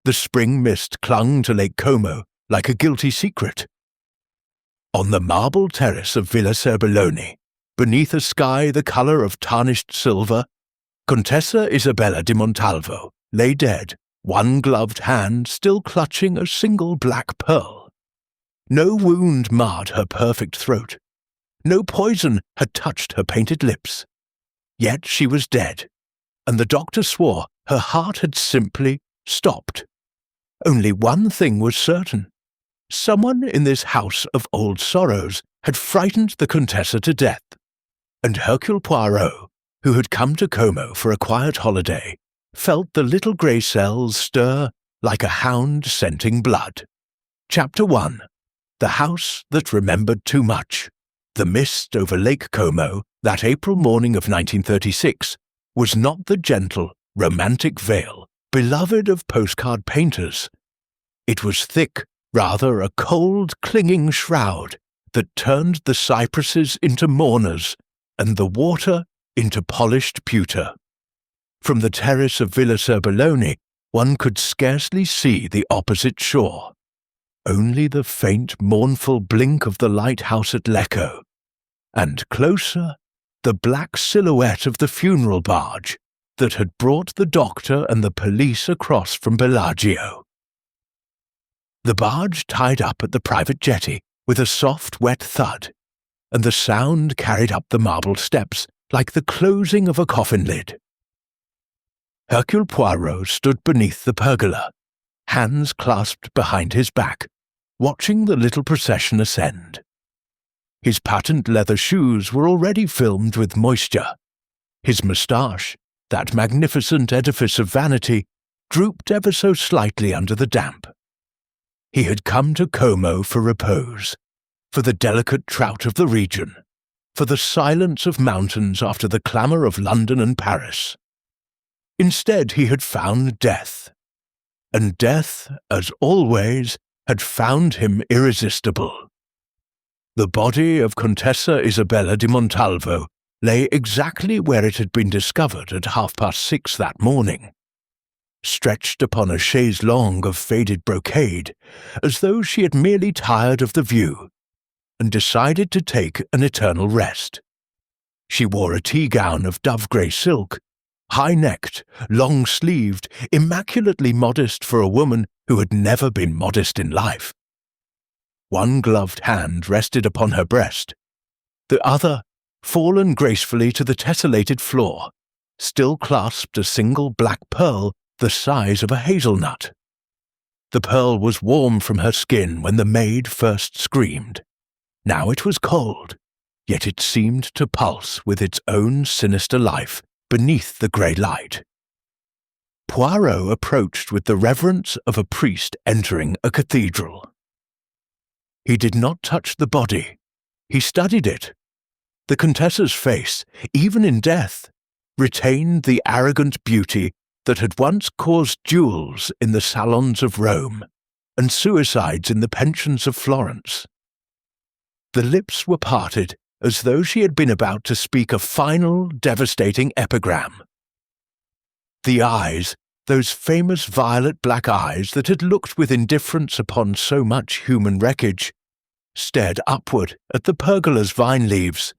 The spring mist clung to Lake Como like a guilty secret. On the marble terrace of Villa Serbelloni, beneath a sky the colour of tarnished silver, Contessa Isabella di Montalvo lay dead, one gloved hand still clutching a single black pearl. No wound marred her perfect throat. No poison had touched her painted lips. Yet she was dead, and the doctor swore her heart had simply stopped. Only one thing was certain. Someone in this house of old sorrows had frightened the Contessa to death, and Hercule Poirot, who had come to Como for a quiet holiday, felt the little grey cells stir like a hound scenting blood. Chapter 1. The House That Remembered Too Much. The mist over Lake Como that April morning of 1936 was not the gentle, romantic veil beloved of postcard painters. It was thick, rather a cold, clinging shroud that turned the cypresses into mourners and the water into polished pewter. From the terrace of Villa Serbelloni, one could scarcely see the opposite shore. Only the faint, mournful blink of the lighthouse at Lecco, and closer, the black silhouette of the funeral barge that had brought the doctor and the police across from Bellagio. The barge tied up at the private jetty with a soft, wet thud, and the sound carried up the marble steps like the closing of a coffin lid. Hercule Poirot stood beneath the pergola, hands clasped behind his back, watching the little procession ascend. His patent leather shoes were already filmed with moisture. His moustache, that magnificent edifice of vanity, drooped ever so slightly under the damp. He had come to Como for repose, for the delicate trout of the region, for the silence of mountains after the clamour of London and Paris. Instead he had found death, and death, as always, had found him irresistible. The body of Contessa Isabella di Montalvo lay exactly where it had been discovered at 6:30 that morning, stretched upon a chaise longue of faded brocade, as though she had merely tired of the view, and decided to take an eternal rest. She wore a tea-gown of dove-grey silk, high-necked, long-sleeved, immaculately modest for a woman who had never been modest in life. One gloved hand rested upon her breast, the other, fallen gracefully to the tessellated floor, still clasped a single black pearl the size of a hazelnut. The pearl was warm from her skin when the maid first screamed. Now it was cold, yet it seemed to pulse with its own sinister life beneath the grey light. Poirot approached with the reverence of a priest entering a cathedral. He did not touch the body. He studied it. The Contessa's face, even in death, retained the arrogant beauty that had once caused duels in the salons of Rome and suicides in the pensions of Florence. The lips were parted as though she had been about to speak a final, devastating epigram. The eyes, those famous violet-black eyes that had looked with indifference upon so much human wreckage, stared upward at the pergola's vine leaves,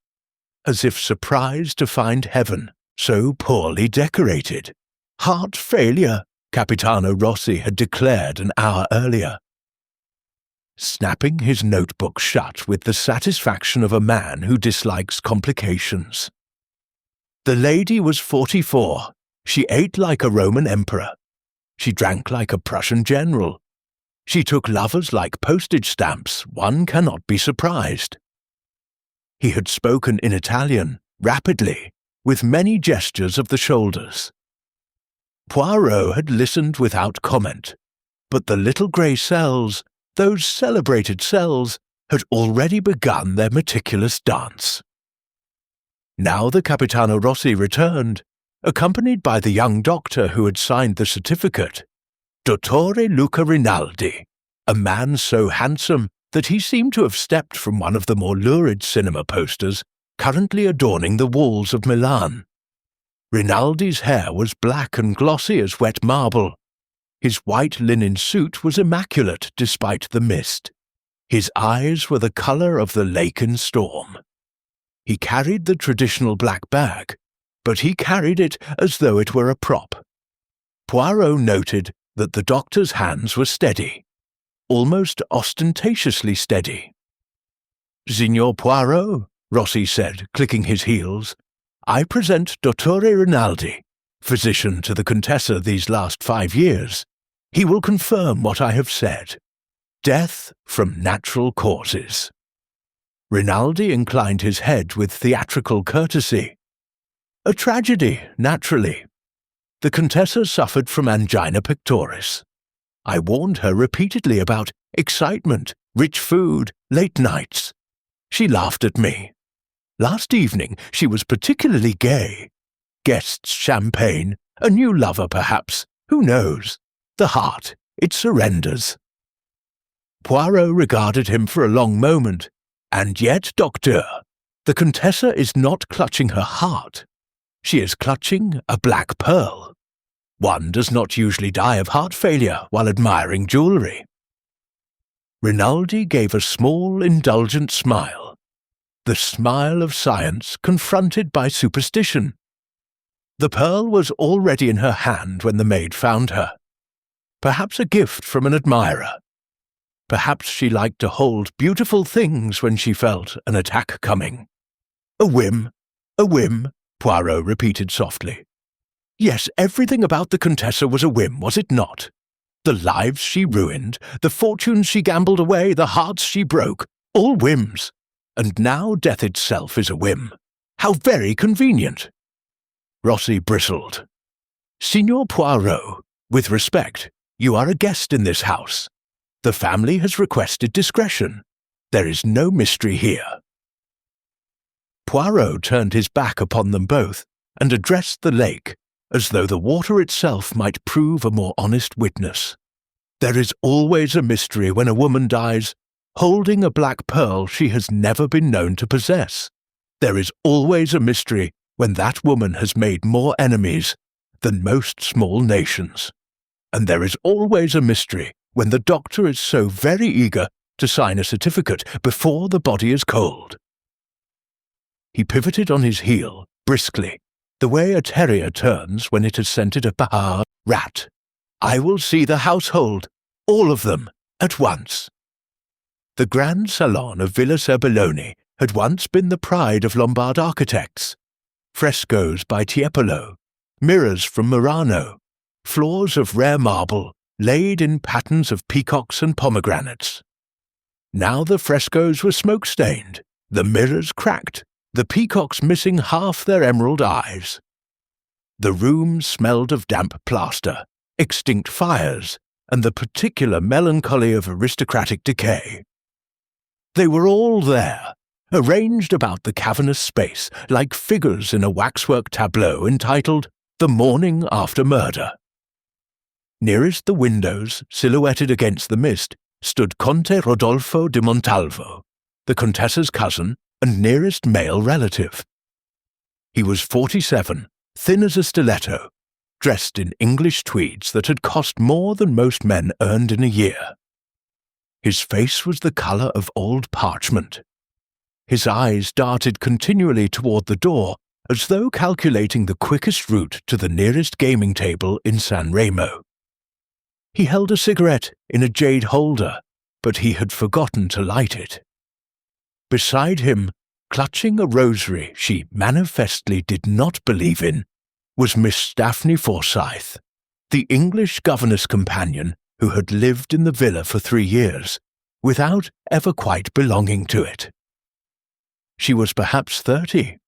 as if surprised to find heaven so poorly decorated. Heart failure, Capitano Rossi had declared an hour earlier. Snapping his notebook shut with the satisfaction of a man who dislikes complications. The lady was 44. She ate like a Roman emperor. She drank like a Prussian general. She took lovers like postage stamps. One cannot be surprised. He had spoken in Italian, rapidly, with many gestures of the shoulders. Poirot had listened without comment, but the little grey cells, those celebrated cells, had already begun their meticulous dance. Now the Capitano Rossi returned, accompanied by the young doctor who had signed the certificate, Dottore Luca Rinaldi, a man so handsome that he seemed to have stepped from one of the more lurid cinema posters currently adorning the walls of Milan. Rinaldi's hair was black and glossy as wet marble. His white linen suit was immaculate despite the mist. His eyes were the colour of the lake in storm. He carried the traditional black bag, but he carried it as though it were a prop. Poirot noted that the doctor's hands were steady, almost ostentatiously steady. "Signor Poirot," Rossi said, clicking his heels, "I present Dottore Rinaldi, physician to the Contessa these last 5 years. He will confirm what I have said. Death from natural causes." Rinaldi inclined his head with theatrical courtesy. "A tragedy, naturally. The Contessa suffered from angina pectoris. I warned her repeatedly about excitement, rich food, late nights. She laughed at me. Last evening she was particularly gay. Guests, champagne, a new lover perhaps, who knows? The heart, it surrenders." Poirot regarded him for a long moment. "And yet, Docteur, the Contessa is not clutching her heart. She is clutching a black pearl. One does not usually die of heart failure while admiring jewellery." Rinaldi gave a small, indulgent smile. The smile of science confronted by superstition. The pearl was already in her hand when the maid found her. Perhaps a gift from an admirer. Perhaps she liked to hold beautiful things when she felt an attack coming. A whim, Poirot repeated softly. Yes, everything about the Contessa was a whim, was it not? The lives she ruined, the fortunes she gambled away, the hearts she broke, all whims. And now death itself is a whim. How very convenient. Rossi bristled. "Signor Poirot, with respect, you are a guest in this house. The family has requested discretion. There is no mystery here." Poirot turned his back upon them both and addressed the lake, as though the water itself might prove a more honest witness. "There is always a mystery when a woman dies, holding a black pearl she has never been known to possess. There is always a mystery when that woman has made more enemies than most small nations. And there is always a mystery when the doctor is so very eager to sign a certificate before the body is cold." He pivoted on his heel, briskly, the way a terrier turns when it has scented a bahar rat. "I will see the household, all of them, at once." The grand salon of Villa Serbelloni had once been the pride of Lombard architects. Frescoes by Tiepolo, mirrors from Murano, floors of rare marble laid in patterns of peacocks and pomegranates. Now the frescoes were smoke-stained, the mirrors cracked, the peacocks missing half their emerald eyes. The room smelled of damp plaster, extinct fires, and the particular melancholy of aristocratic decay. They were all there, arranged about the cavernous space like figures in a waxwork tableau entitled "The Morning After Murder." Nearest the windows, silhouetted against the mist, stood Conte Rodolfo di Montalvo, the Contessa's cousin and nearest male relative. He was 47, thin as a stiletto, dressed in English tweeds that had cost more than most men earned in a year. His face was the colour of old parchment. His eyes darted continually toward the door, as though calculating the quickest route to the nearest gaming table in San Remo. He held a cigarette in a jade holder, but he had forgotten to light it. Beside him, clutching a rosary she manifestly did not believe in, was Miss Daphne Forsyth, the English governess companion who had lived in the villa for 3 years, without ever quite belonging to it. She was perhaps 30,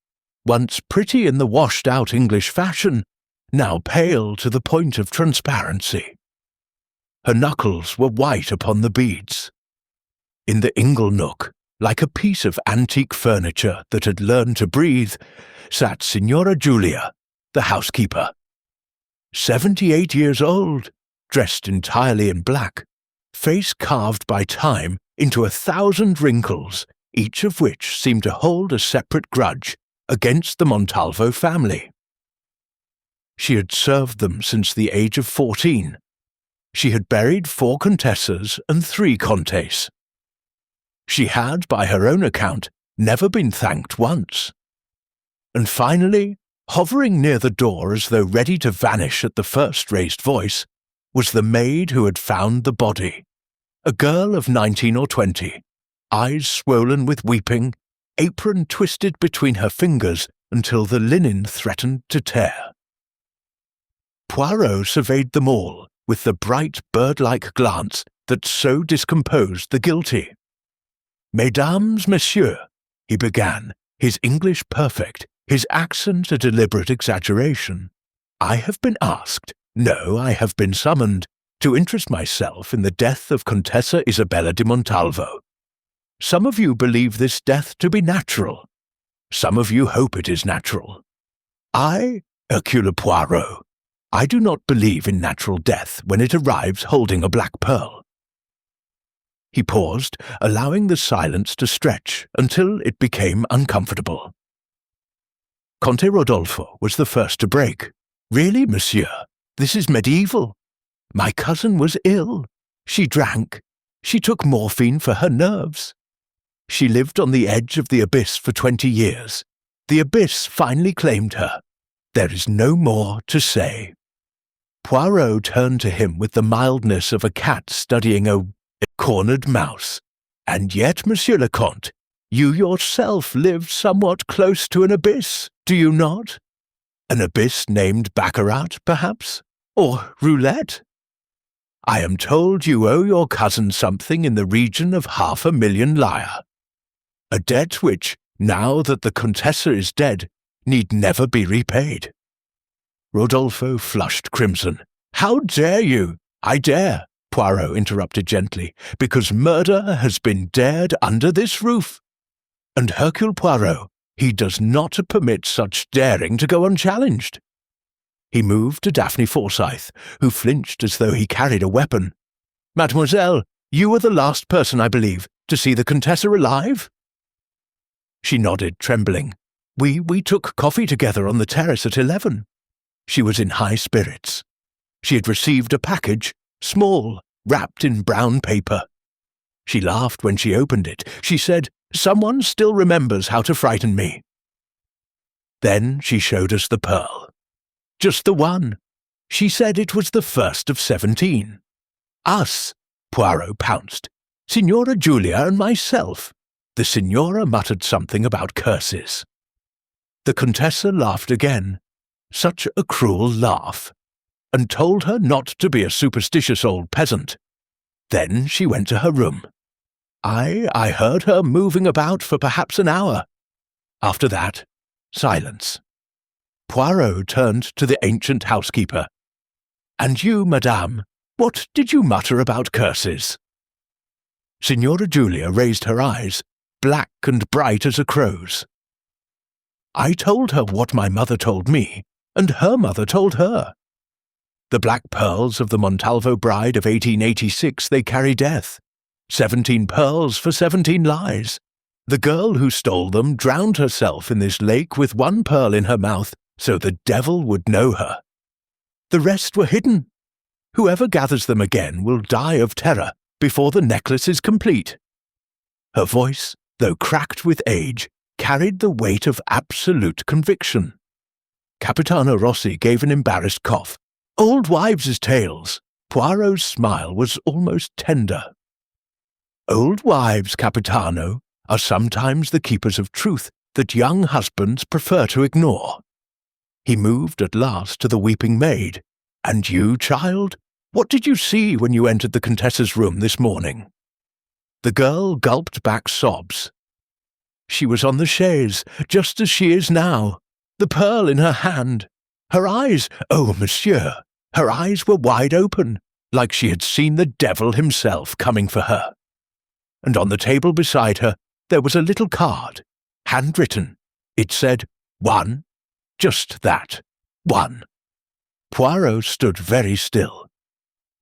once pretty in the washed-out English fashion, now pale to the point of transparency. Her knuckles were white upon the beads. In the ingle nook, like a piece of antique furniture that had learned to breathe, sat Signora Giulia, the housekeeper. 78 years old, dressed entirely in black, face carved by time into 1,000 wrinkles, each of which seemed to hold a separate grudge against the Montalvo family. She had served them since the age of 14. She had buried 4 contessas and 3 comtes. She had, by her own account, never been thanked once. And finally, hovering near the door as though ready to vanish at the first raised voice, was the maid who had found the body, a girl of 19 or 20, eyes swollen with weeping, apron twisted between her fingers until the linen threatened to tear. Poirot surveyed them all with the bright bird-like glance that so discomposed the guilty. "Mesdames, messieurs," he began, his English perfect, his accent a deliberate exaggeration, "I have been asked, no, I have been summoned, to interest myself in the death of Contessa Isabella di Montalvo. Some of you believe this death to be natural. Some of you hope it is natural. I, Hercule Poirot, I do not believe in natural death when it arrives holding a black pearl." He paused, allowing the silence to stretch until it became uncomfortable. Conte Rodolfo was the first to break. "Really, monsieur, this is medieval. My cousin was ill. She drank. She took morphine for her nerves. She lived on the edge of the abyss for 20 years. The abyss finally claimed her. There is no more to say." Poirot turned to him with the mildness of a cat studying a cornered mouse. "And yet, Monsieur le Comte, you yourself lived somewhat close to an abyss, do you not? An abyss named baccarat, perhaps? Or roulette? I am told you owe your cousin something in the region of 500,000 lire. A debt which, now that the Contessa is dead, need never be repaid." Rodolfo flushed crimson. "How dare you?" "I dare," Poirot interrupted gently, "because murder has been dared under this roof. And Hercule Poirot, he does not permit such daring to go unchallenged." He moved to Daphne Forsyth, who flinched as though he carried a weapon. "Mademoiselle, you were the last person, I believe, to see the Contessa alive?" She nodded, trembling. We took coffee together on the terrace at 11. She was in high spirits. She had received a package, small, wrapped in brown paper. She laughed when she opened it. She said, "Someone still remembers how to frighten me." Then she showed us the pearl. Just the one. She said it was the first of 17. "Us," Poirot pounced. "Signora Giulia and myself." The signora muttered something about curses. The Contessa laughed again, such a cruel laugh, and told her not to be a superstitious old peasant. Then she went to her room. I heard her moving about for perhaps an hour. After that, silence. Poirot turned to the ancient housekeeper. "And you, madame, what did you mutter about curses?" Signora Giulia raised her eyes, black and bright as a crow's. "I told her what my mother told me, and her mother told her. The black pearls of the Montalvo bride of 1886, they carry death. 17 pearls for 17 lies. The girl who stole them drowned herself in this lake with 1 pearl in her mouth, so the devil would know her. The rest were hidden. Whoever gathers them again will die of terror before the necklace is complete." Her voice, though cracked with age, carried the weight of absolute conviction. Capitano Rossi gave an embarrassed cough. "Old wives' tales." Poirot's smile was almost tender. "Old wives, Capitano, are sometimes the keepers of truth that young husbands prefer to ignore." He moved at last to the weeping maid. "And you, child, what did you see when you entered the Contessa's room this morning?" The girl gulped back sobs. "She was on the chaise, just as she is now, the pearl in her hand. Her eyes, oh, monsieur, her eyes were wide open, like she had seen the devil himself coming for her. And on the table beside her there was a little card, handwritten. It said, 1, just that, 1. Poirot stood very still.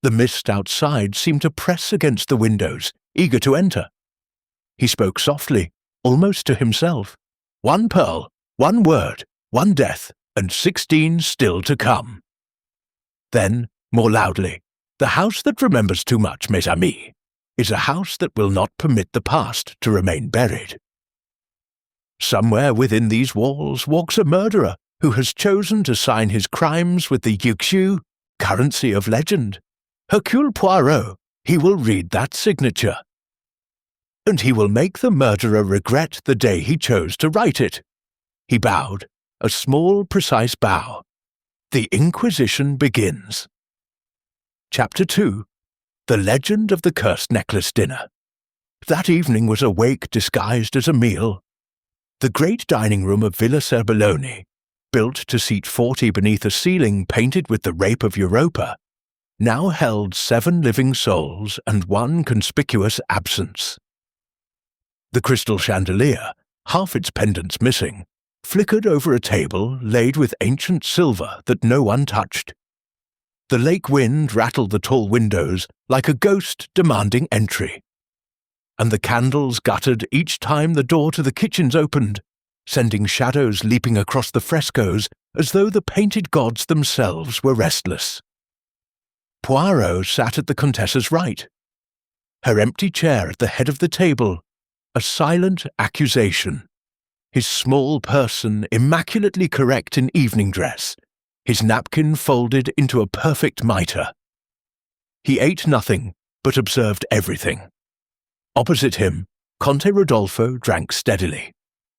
The mist outside seemed to press against the windows, eager to enter. He spoke softly, almost to himself. 1 pearl, 1 word, 1 death, and 16 still to come. Then, more loudly, The house that remembers too much, mes amis, is a house that will not permit the past to remain buried. Somewhere within these walls walks a murderer who has chosen to sign his crimes with the Yuxiu, currency of legend. Hercule Poirot, he will read that signature. And he will make the murderer regret the day he chose to write it. He bowed, a small, precise bow. The Inquisition begins. Chapter 2. The Legend of the Cursed Necklace Dinner. That evening was a wake disguised as a meal. The great dining room of Villa Serbelloni, built to seat 40 beneath a ceiling painted with the rape of Europa, now held 7 living souls and 1 conspicuous absence. The crystal chandelier, half its pendants missing, flickered over a table laid with ancient silver that no one touched. The lake wind rattled the tall windows like a ghost demanding entry, and the candles guttered each time the door to the kitchens opened, sending shadows leaping across the frescoes as though the painted gods themselves were restless. Poirot sat at the Contessa's right. Her empty chair at the head of the table, a silent accusation. His small person immaculately correct in evening dress, his napkin folded into a perfect mitre. He ate nothing, but observed everything. Opposite him, Conte Rodolfo drank steadily,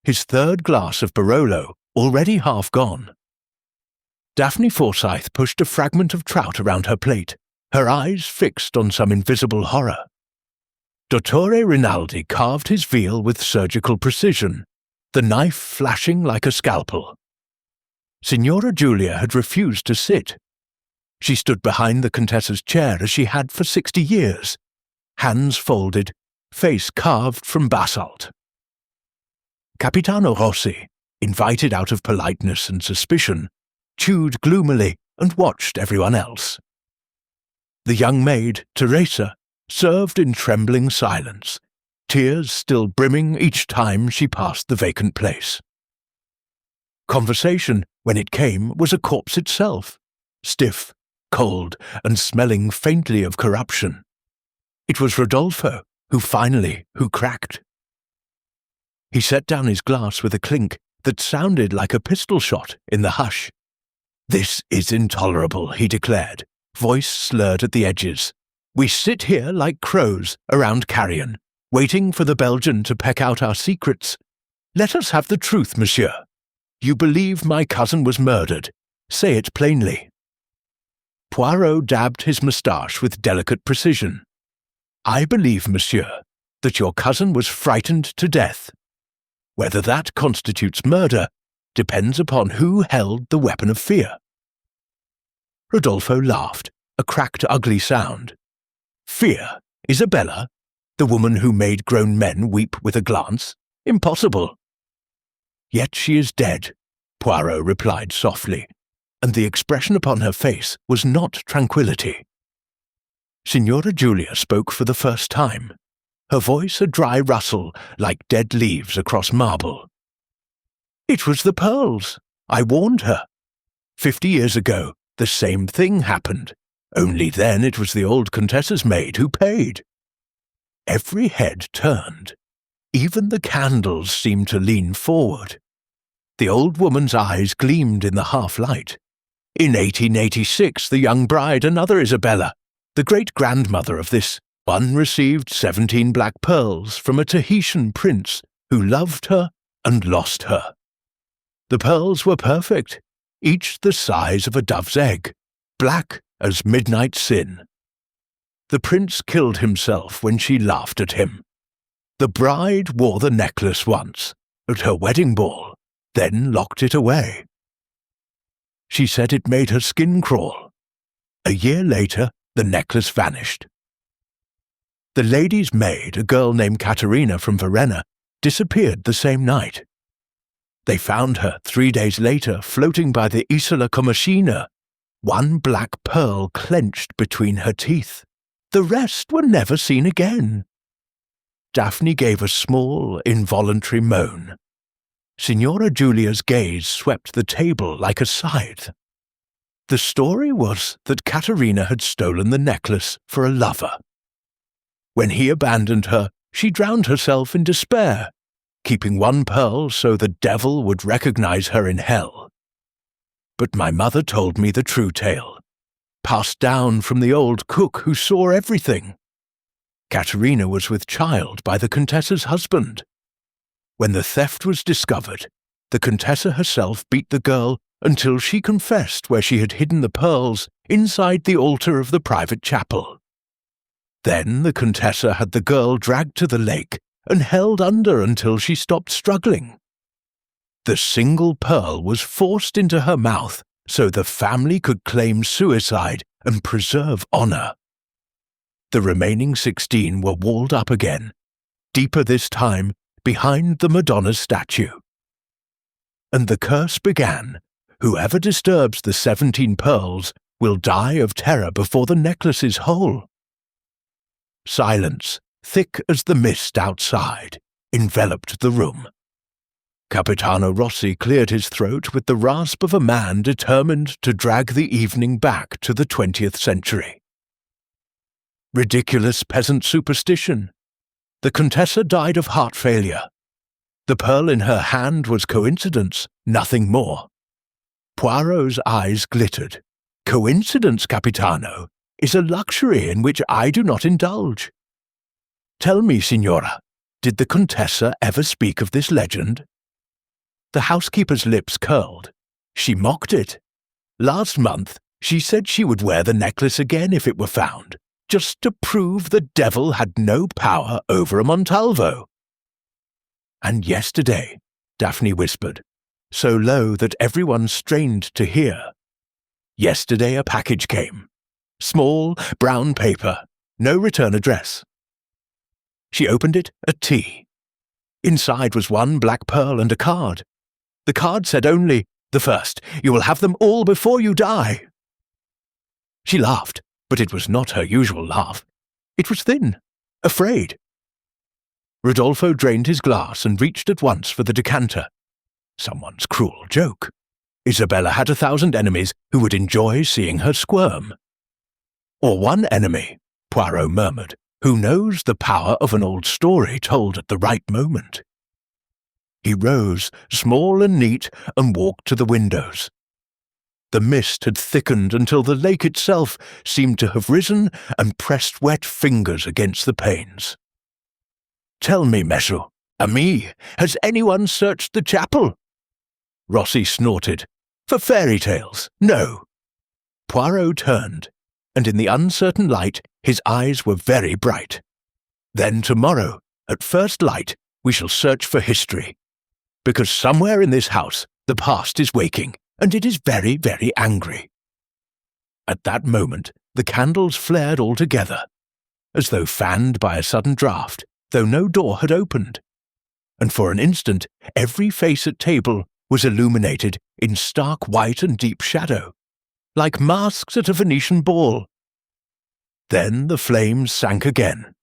his 3rd glass of Barolo already half gone. Daphne Forsyth pushed a fragment of trout around her plate, her eyes fixed on some invisible horror. Dottore Rinaldi carved his veal with surgical precision, the knife flashing like a scalpel. Signora Giulia had refused to sit. She stood behind the Contessa's chair as she had for 60 years, hands folded, face carved from basalt. Capitano Rossi, invited out of politeness and suspicion, chewed gloomily and watched everyone else. The young maid, Teresa, served in trembling silence, tears still brimming each time she passed the vacant place. Conversation, when it came, was a corpse itself, stiff, cold, and smelling faintly of corruption. It was Rodolfo who cracked. He set down his glass with a clink that sounded like a pistol shot in the hush. "This is intolerable," he declared, voice slurred at the edges. "We sit here like crows around carrion, waiting for the Belgian to peck out our secrets. Let us have the truth, monsieur. You believe my cousin was murdered. Say it plainly." Poirot dabbed his moustache with delicate precision. "I believe, monsieur, that your cousin was frightened to death. Whether that constitutes murder depends upon who held the weapon of fear." Rodolfo laughed, a cracked, ugly sound. "Fear? Isabella? The woman who made grown men weep with a glance? Impossible." "Yet she is dead," Poirot replied softly, and the expression upon her face was not tranquility. Signora Giulia spoke for the first time, her voice a dry rustle like dead leaves across marble. "It was the pearls. I warned her. 50 years ago, the same thing happened, only then it was the old Contessa's maid who paid." Every head turned. Even the candles seemed to lean forward. The old woman's eyes gleamed in the half-light. In 1886, the young bride, another Isabella, the great-grandmother of this one, received 17 black pearls from a Tahitian prince who loved her and lost her. The pearls were perfect, each the size of a dove's egg, black as midnight sin. The prince killed himself when she laughed at him. The bride wore the necklace once, at her wedding ball, then locked it away. She said it made her skin crawl. A year later, the necklace vanished. The lady's maid, a girl named Caterina from Verona, disappeared the same night. They found her 3 days later floating by the Isola Comacina, one black pearl clenched between her teeth. The rest were never seen again. Daphne gave a small, involuntary moan. Signora Giulia's gaze swept the table like a scythe. The story was that Caterina had stolen the necklace for a lover. When he abandoned her, she drowned herself in despair, keeping one pearl so the devil would recognize her in hell. But my mother told me the true tale, passed down from the old cook who saw everything. Caterina was with child by the Contessa's husband. When the theft was discovered, the Contessa herself beat the girl until she confessed where she had hidden the pearls inside the altar of the private chapel. Then the Contessa had the girl dragged to the lake and held under until she stopped struggling. The single pearl was forced into her mouth so the family could claim suicide and preserve honor. The remaining 16 were walled up again, deeper this time, behind the Madonna's statue. And the curse began. Whoever disturbs the 17 pearls will die of terror before the necklace is whole. Silence, thick as the mist outside, enveloped the room. Capitano Rossi cleared his throat with the rasp of a man determined to drag the evening back to the 20th century. Ridiculous peasant superstition. The Contessa died of heart failure. The pearl in her hand was coincidence, nothing more. Poirot's eyes glittered. Coincidence, Capitano, is a luxury in which I do not indulge. Tell me, Signora, did the Contessa ever speak of this legend? The housekeeper's lips curled. She mocked it. Last month, she said she would wear the necklace again if it were found, just to prove the devil had no power over a Montalvo. And yesterday, Daphne whispered, so low that everyone strained to hear. Yesterday a package came. Small, brown paper, no return address. She opened it at tea. Inside was one black pearl and a card. The card said only, "The first, you will have them all before you die." She laughed, but it was not her usual laugh. It was thin, afraid. Rodolfo drained his glass and reached at once for the decanter. Someone's cruel joke. Isabella had 1,000 enemies who would enjoy seeing her squirm. Or one enemy, Poirot murmured, who knows the power of an old story told at the right moment. He rose, small and neat, and walked to the windows. The mist had thickened until the lake itself seemed to have risen and pressed wet fingers against the panes. "Tell me, Messer, ami, has anyone searched the chapel?" Rossi snorted. "For fairy tales, no." Poirot turned, and in the uncertain light his eyes were very bright. "Then tomorrow, at first light, we shall search for history. Because somewhere in this house the past is waking, and it is very, very angry." At that moment the candles flared all together, as though fanned by a sudden draught, though no door had opened, and for an instant every face at table was illuminated in stark white and deep shadow, like masks at a Venetian ball. Then the flames sank again,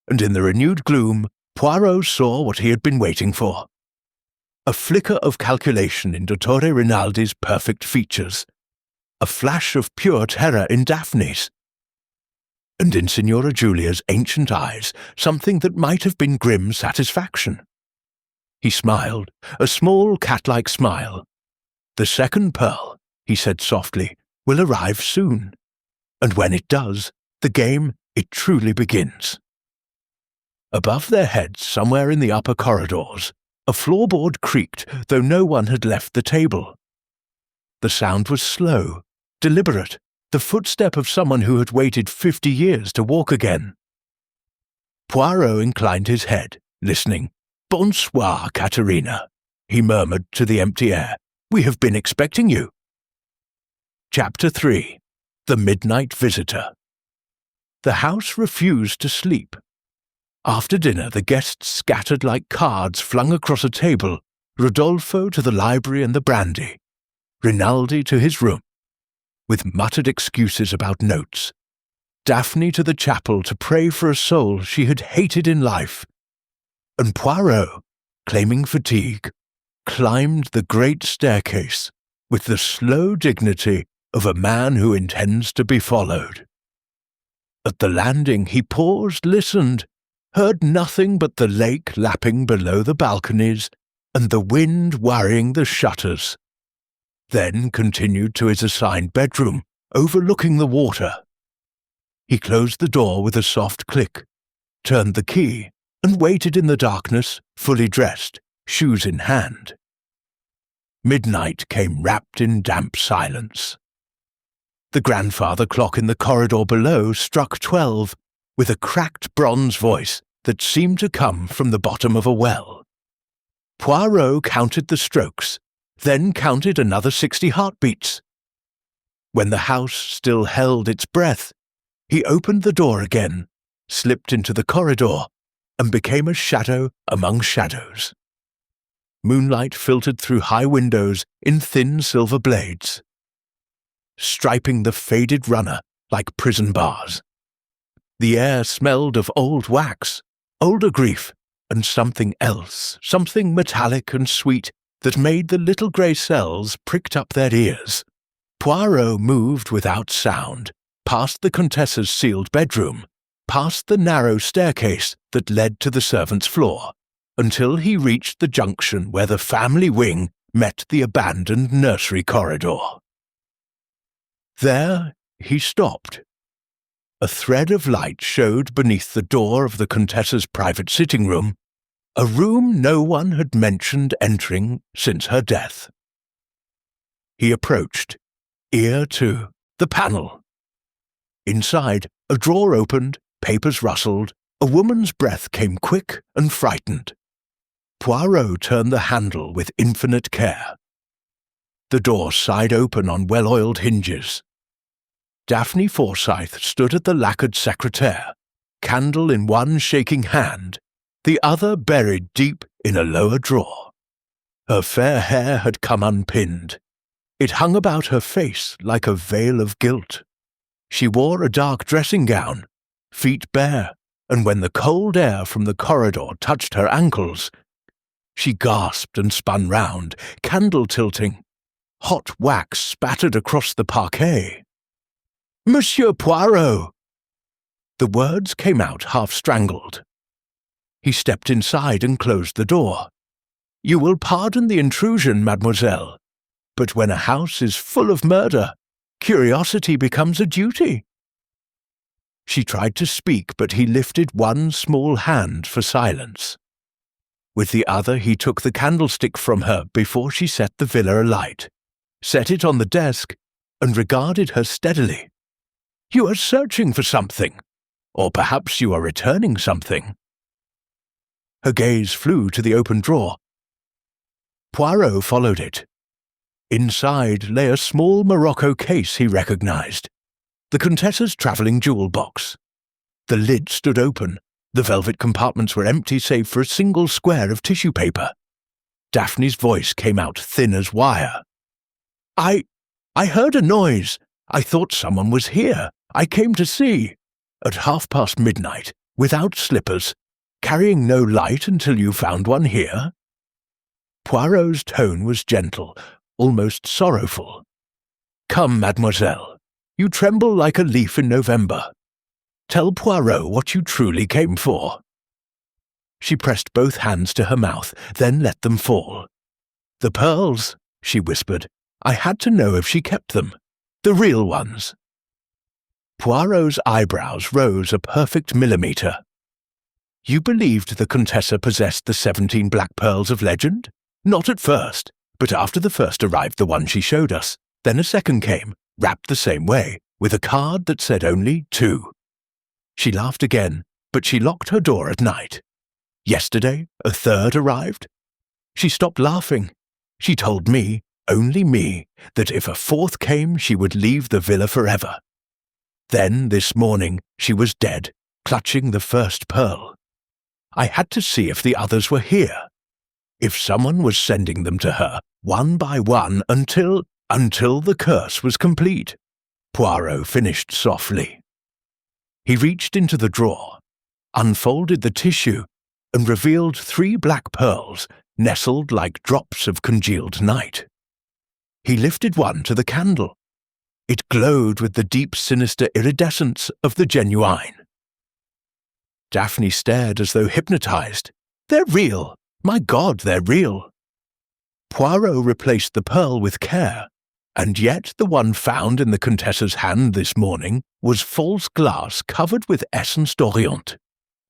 and in the renewed gloom Poirot saw what he had been waiting for. A flicker of calculation in Dottore Rinaldi's perfect features, a flash of pure terror in Daphne's, and in Signora Giulia's ancient eyes something that might have been grim satisfaction. He smiled, a small cat-like smile. "The second pearl," he said softly, "will arrive soon, and when it does, the game, it truly begins." Above their heads, somewhere in the upper corridors, a floorboard creaked, though no one had left the table. The sound was slow, deliberate, the footstep of someone who had waited 50 years to walk again. Poirot inclined his head, listening. "Bonsoir, Caterina," he murmured to the empty air. "We have been expecting you." Chapter 3. The Midnight Visitor. The house refused to sleep. After dinner the guests scattered like cards flung across a table, Rodolfo to the library and the brandy, Rinaldi to his room, with muttered excuses about notes, Daphne to the chapel to pray for a soul she had hated in life, and Poirot, claiming fatigue, climbed the great staircase with the slow dignity of a man who intends to be followed. At the landing he paused, listened, heard nothing but the lake lapping below the balconies and the wind worrying the shutters, then continued to his assigned bedroom, overlooking the water. He closed the door with a soft click, turned the key, and waited in the darkness, fully dressed, shoes in hand. Midnight came wrapped in damp silence. The grandfather clock in the corridor below struck 12, with a cracked bronze voice that seemed to come from the bottom of a well. Poirot counted the strokes, then counted another 60 heartbeats. When the house still held its breath, he opened the door again, slipped into the corridor, and became a shadow among shadows. Moonlight filtered through high windows in thin silver blades, striping the faded runner like prison bars. The air smelled of old wax, older grief, and something else, something metallic and sweet that made the little grey cells pricked up their ears. Poirot moved without sound, past the Contessa's sealed bedroom, past the narrow staircase that led to the servants' floor, until he reached the junction where the family wing met the abandoned nursery corridor. There he stopped. A thread of light showed beneath the door of the Contessa's private sitting room, a room no one had mentioned entering since her death. He approached, ear to the panel. Inside, a drawer opened, papers rustled, a woman's breath came quick and frightened. Poirot turned the handle with infinite care. The door sighed open on well-oiled hinges. Daphne Forsyth stood at the lacquered secretaire, candle in one shaking hand, the other buried deep in a lower drawer. Her fair hair had come unpinned. It hung about her face like a veil of guilt. She wore a dark dressing gown, feet bare, and when the cold air from the corridor touched her ankles, she gasped and spun round, candle tilting. Hot wax spattered across the parquet. "Monsieur Poirot!" The words came out half-strangled. He stepped inside and closed the door. "You will pardon the intrusion, mademoiselle, but when a house is full of murder, curiosity becomes a duty." She tried to speak, but he lifted one small hand for silence. With the other he took the candlestick from her before she set the villa alight, set it on the desk, and regarded her steadily. "You are searching for something, or perhaps you are returning something." Her gaze flew to the open drawer. Poirot followed it. Inside lay a small Morocco case he recognized, the Contessa's travelling jewel box. The lid stood open. The velvet compartments were empty save for a single square of tissue paper. Daphne's voice came out thin as wire. I heard a noise. I thought someone was here. I came to see. At midnight, without slippers, carrying no light until you found one here." Poirot's tone was gentle, almost sorrowful. "Come, mademoiselle. You tremble like a leaf in November. Tell Poirot what you truly came for." She pressed both hands to her mouth, then let them fall. "The pearls," she whispered. "I had to know if she kept them. The real ones." Poirot's eyebrows rose a perfect millimetre. "You believed the Contessa possessed the 17 black pearls of legend? Not at first, but after the first arrived the one she showed us. Then a second came, wrapped the same way, with a card that said only 2. She laughed again, but she locked her door at night. Yesterday, a third arrived. She stopped laughing. She told me, only me, that if a fourth came she would leave the villa forever. Then, this morning, she was dead, clutching the first pearl. I had to see if the others were here. If someone was sending them to her, one by one, until the curse was complete," Poirot finished softly. He reached into the drawer, unfolded the tissue, and revealed 3 black pearls nestled like drops of congealed night. He lifted one to the candle. It glowed with the deep, sinister iridescence of the genuine. Daphne stared as though hypnotized. "They're real! My God, they're real!" Poirot replaced the pearl with care, and yet the one found in the Contessa's hand this morning was false glass covered with essence d'Orient,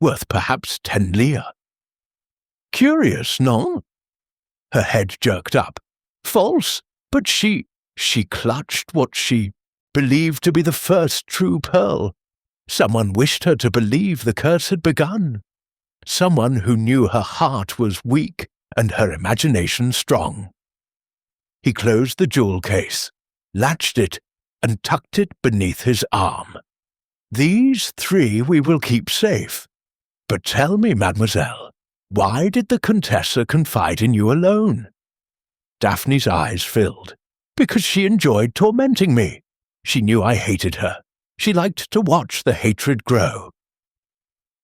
worth perhaps 10 lire. Curious, non? Her head jerked up. False, but she clutched what she believed to be the first true pearl. Someone wished her to believe the curse had begun. Someone who knew her heart was weak and her imagination strong. He closed the jewel case, latched it, and tucked it beneath his arm. "These 3 we will keep safe. But tell me, mademoiselle, why did the Contessa confide in you alone?" Daphne's eyes filled. "Because she enjoyed tormenting me. She knew I hated her. She liked to watch the hatred grow."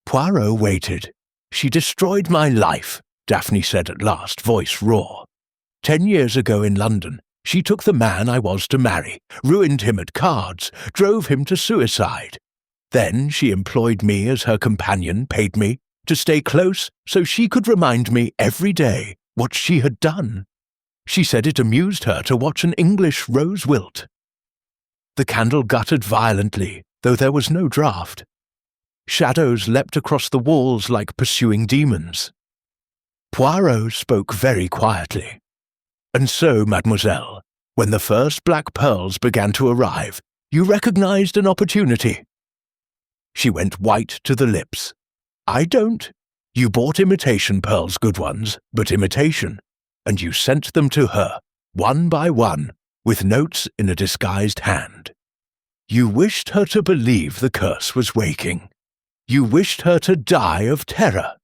Poirot waited. "She destroyed my life," Daphne said at last, voice raw. 10 years ago in London, she took the man I was to marry, ruined him at cards, drove him to suicide. Then she employed me as her companion, paid me to stay close so she could remind me every day what she had done. She said it amused her to watch an English rose wilt. The candle guttered violently, though there was no draught. Shadows leapt across the walls like pursuing demons. Poirot spoke very quietly. "And so, mademoiselle, when the first black pearls began to arrive, you recognized an opportunity." She went white to the lips. "I don't. You bought imitation pearls, good ones, but imitation, and you sent them to her, one by one, with notes in a disguised hand. You wished her to believe the curse was waking. You wished her to die of terror.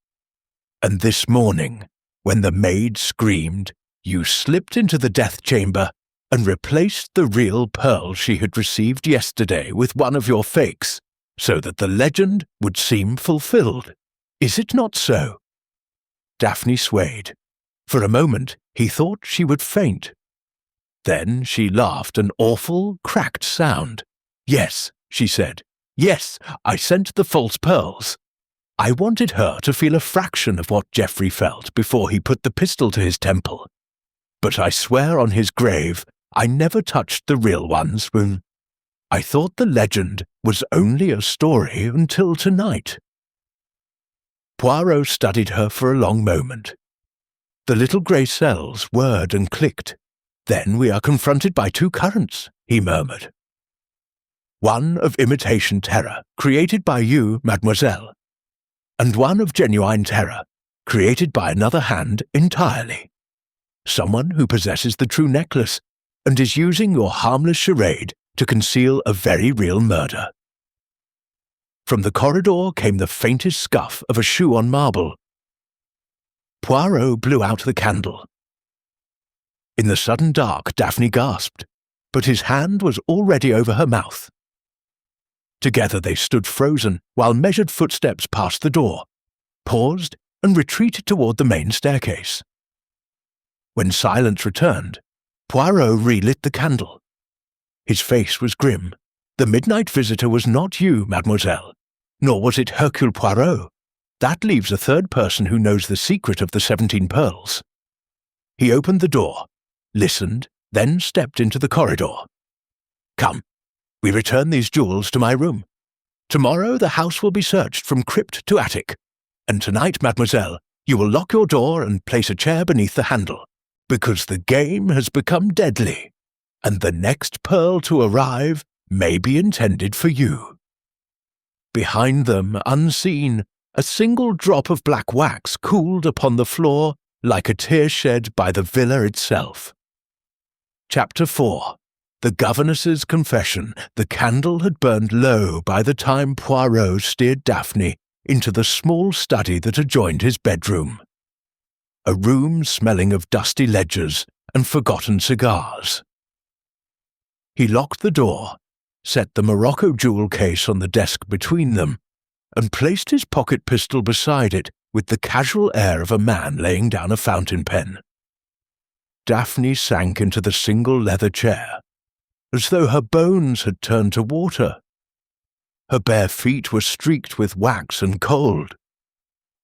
And this morning, when the maid screamed, you slipped into the death chamber and replaced the real pearl she had received yesterday with one of your fakes, so that the legend would seem fulfilled. Is it not so?" Daphne swayed. For a moment, he thought she would faint. Then she laughed an awful, cracked sound. "Yes," she said. "Yes, I sent the false pearls. I wanted her to feel a fraction of what Geoffrey felt before he put the pistol to his temple. But I swear on his grave I never touched the real ones when I thought the legend was only a story until tonight." Poirot studied her for a long moment. The little grey cells whirred and clicked. "Then we are confronted by 2 currents," he murmured. "One of imitation terror, created by you, mademoiselle, and one of genuine terror, created by another hand entirely. Someone who possesses the true necklace and is using your harmless charade to conceal a very real murder." From the corridor came the faintest scuff of a shoe on marble. Poirot blew out the candle. In the sudden dark, Daphne gasped, but his hand was already over her mouth. Together they stood frozen while measured footsteps passed the door, paused, and retreated toward the main staircase. When silence returned, Poirot relit the candle. His face was grim. "The midnight visitor was not you, mademoiselle, nor was it Hercule Poirot. That leaves a third person who knows the secret of the 17 pearls." He opened the door, listened, then stepped into the corridor. "Come, we return these jewels to my room. Tomorrow the house will be searched from crypt to attic, and tonight, mademoiselle, you will lock your door and place a chair beneath the handle, because the game has become deadly, and the next pearl to arrive may be intended for you." Behind them, unseen, a single drop of black wax cooled upon the floor like a tear shed by the villa itself. Chapter 4. The governess's confession. The candle had burned low by the time Poirot steered Daphne into the small study that adjoined his bedroom. A room smelling of dusty ledgers and forgotten cigars. He locked the door, set the Morocco jewel case on the desk between them, and placed his pocket pistol beside it with the casual air of a man laying down a fountain pen. Daphne sank into the single leather chair. as though her bones had turned to water. Her bare feet were streaked with wax and cold.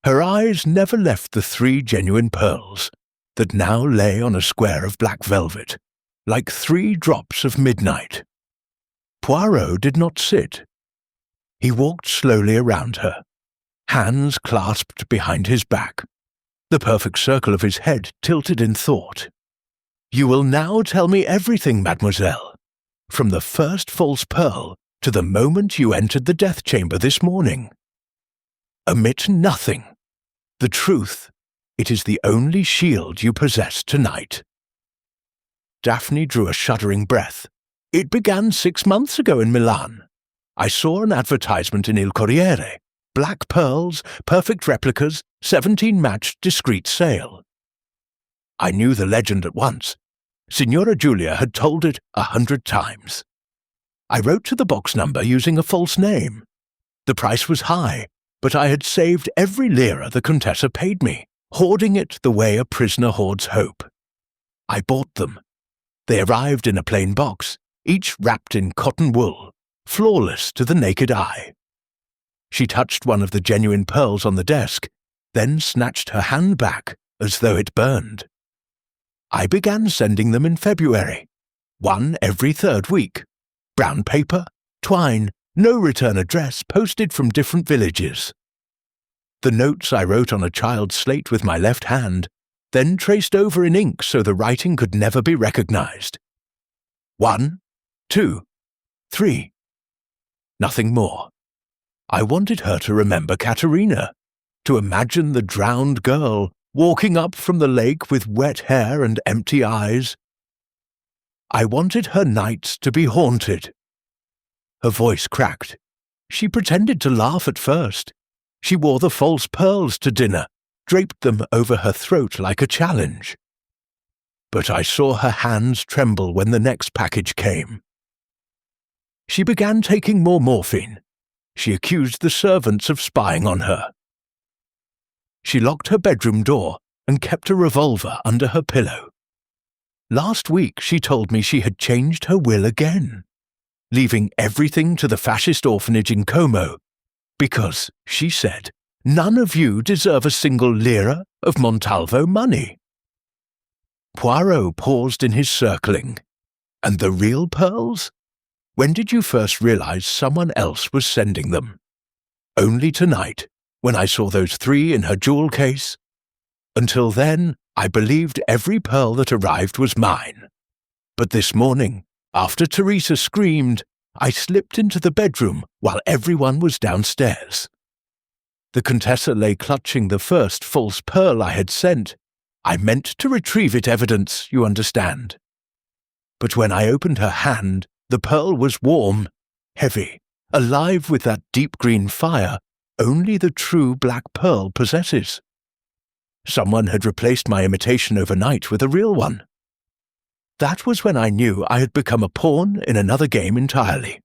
Her eyes never left the 3 genuine pearls that now lay on a square of black velvet, like 3 drops of midnight. Poirot did not sit. He walked slowly around her, hands clasped behind his back, the perfect circle of his head tilted in thought. "You will now tell me everything, mademoiselle, from the first false pearl to the moment you entered the death chamber this morning. Omit nothing. The truth, it is the only shield you possess tonight." Daphne drew a shuddering breath. "It began 6 months ago in Milan. I saw an advertisement in Il Corriere. Black pearls, perfect replicas, 17 matched discreet sale. I knew the legend at once. Signora Giulia had told it 100 times. I wrote to the box number using a false name. The price was high, but I had saved every lira the Contessa paid me, hoarding it the way a prisoner hoards hope. I bought them. They arrived in a plain box, each wrapped in cotton wool, flawless to the naked eye. She touched one of the genuine pearls on the desk, then snatched her hand back as though it burned. I began sending them in February, 1 every 3rd week. Brown paper, twine, no return address posted from different villages. The notes I wrote on a child's slate with my left hand, then traced over in ink so the writing could never be recognized. 1, 2, 3. Nothing more. I wanted her to remember Caterina, to imagine the drowned girl walking up from the lake with wet hair and empty eyes. I wanted her nights to be haunted. Her voice cracked. She pretended to laugh at first. She wore the false pearls to dinner, draped them over her throat like a challenge. But I saw her hands tremble when the next package came. She began taking more morphine. She accused the servants of spying on her. She locked her bedroom door and kept a revolver under her pillow. Last week she told me she had changed her will again, leaving everything to the fascist orphanage in Como, because, she said, none of you deserve a single lira of Montalvo money. Poirot paused in his circling. And the real pearls? When did you first realize someone else was sending them? Only tonight, when I saw those 3 in her jewel case. Until then, I believed every pearl that arrived was mine. But this morning, after Teresa screamed, I slipped into the bedroom while everyone was downstairs. The Contessa lay clutching the first false pearl I had sent. I meant to retrieve it evidence, you understand. But when I opened her hand, the pearl was warm, heavy, alive with that deep green fire only the true black pearl possesses. Someone had replaced my imitation overnight with a real one. That was when I knew I had become a pawn in another game entirely.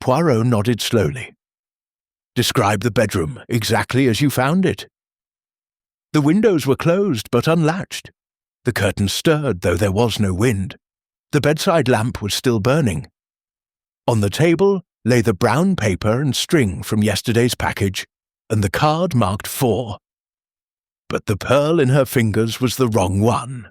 Poirot nodded slowly. Describe the bedroom exactly as you found it. The windows were closed but unlatched. The curtains stirred, though there was no wind. The bedside lamp was still burning. On the table lay the brown paper and string from yesterday's package, and the card marked 4. But the pearl in her fingers was the wrong one,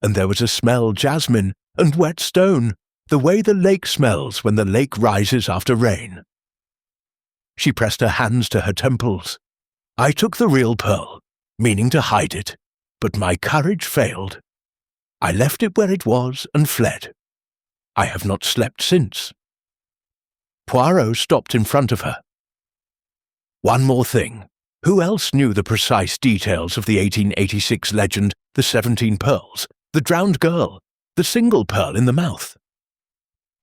and there was a smell jasmine and wet stone, the way the lake smells when the lake rises after rain. She pressed her hands to her temples. I took the real pearl, meaning to hide it, but my courage failed. I left it where it was and fled. I have not slept since. Poirot stopped in front of her. One more thing. Who else knew the precise details of the 1886 legend, the 17 pearls, the drowned girl, the single pearl in the mouth?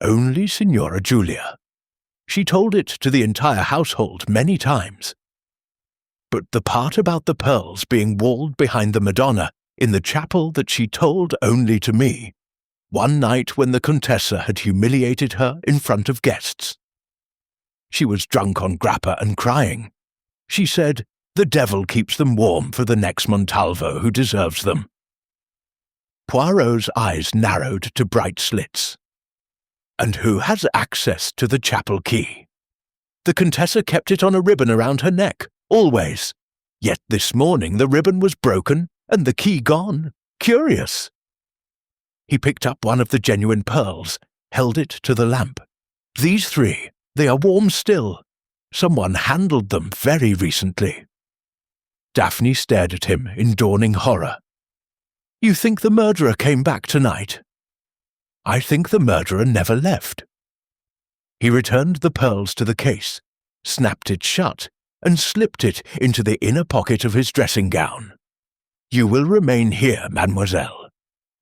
Only Signora Giulia. She told it to the entire household many times. But the part about the pearls being walled behind the Madonna in the chapel that she told only to me, one night when the Contessa had humiliated her in front of guests. She was drunk on grappa and crying. She said, the devil keeps them warm for the next Montalvo who deserves them. Poirot's eyes narrowed to bright slits. And who has access to the chapel key? The Contessa kept it on a ribbon around her neck, always. Yet this morning the ribbon was broken and the key gone. Curious. He picked up one of the genuine pearls, held it to the lamp. These 3, they are warm still. Someone handled them very recently. Daphne stared at him in dawning horror. You think the murderer came back tonight? I think the murderer never left. He returned the pearls to the case, snapped it shut, and slipped it into the inner pocket of his dressing gown. You will remain here, mademoiselle.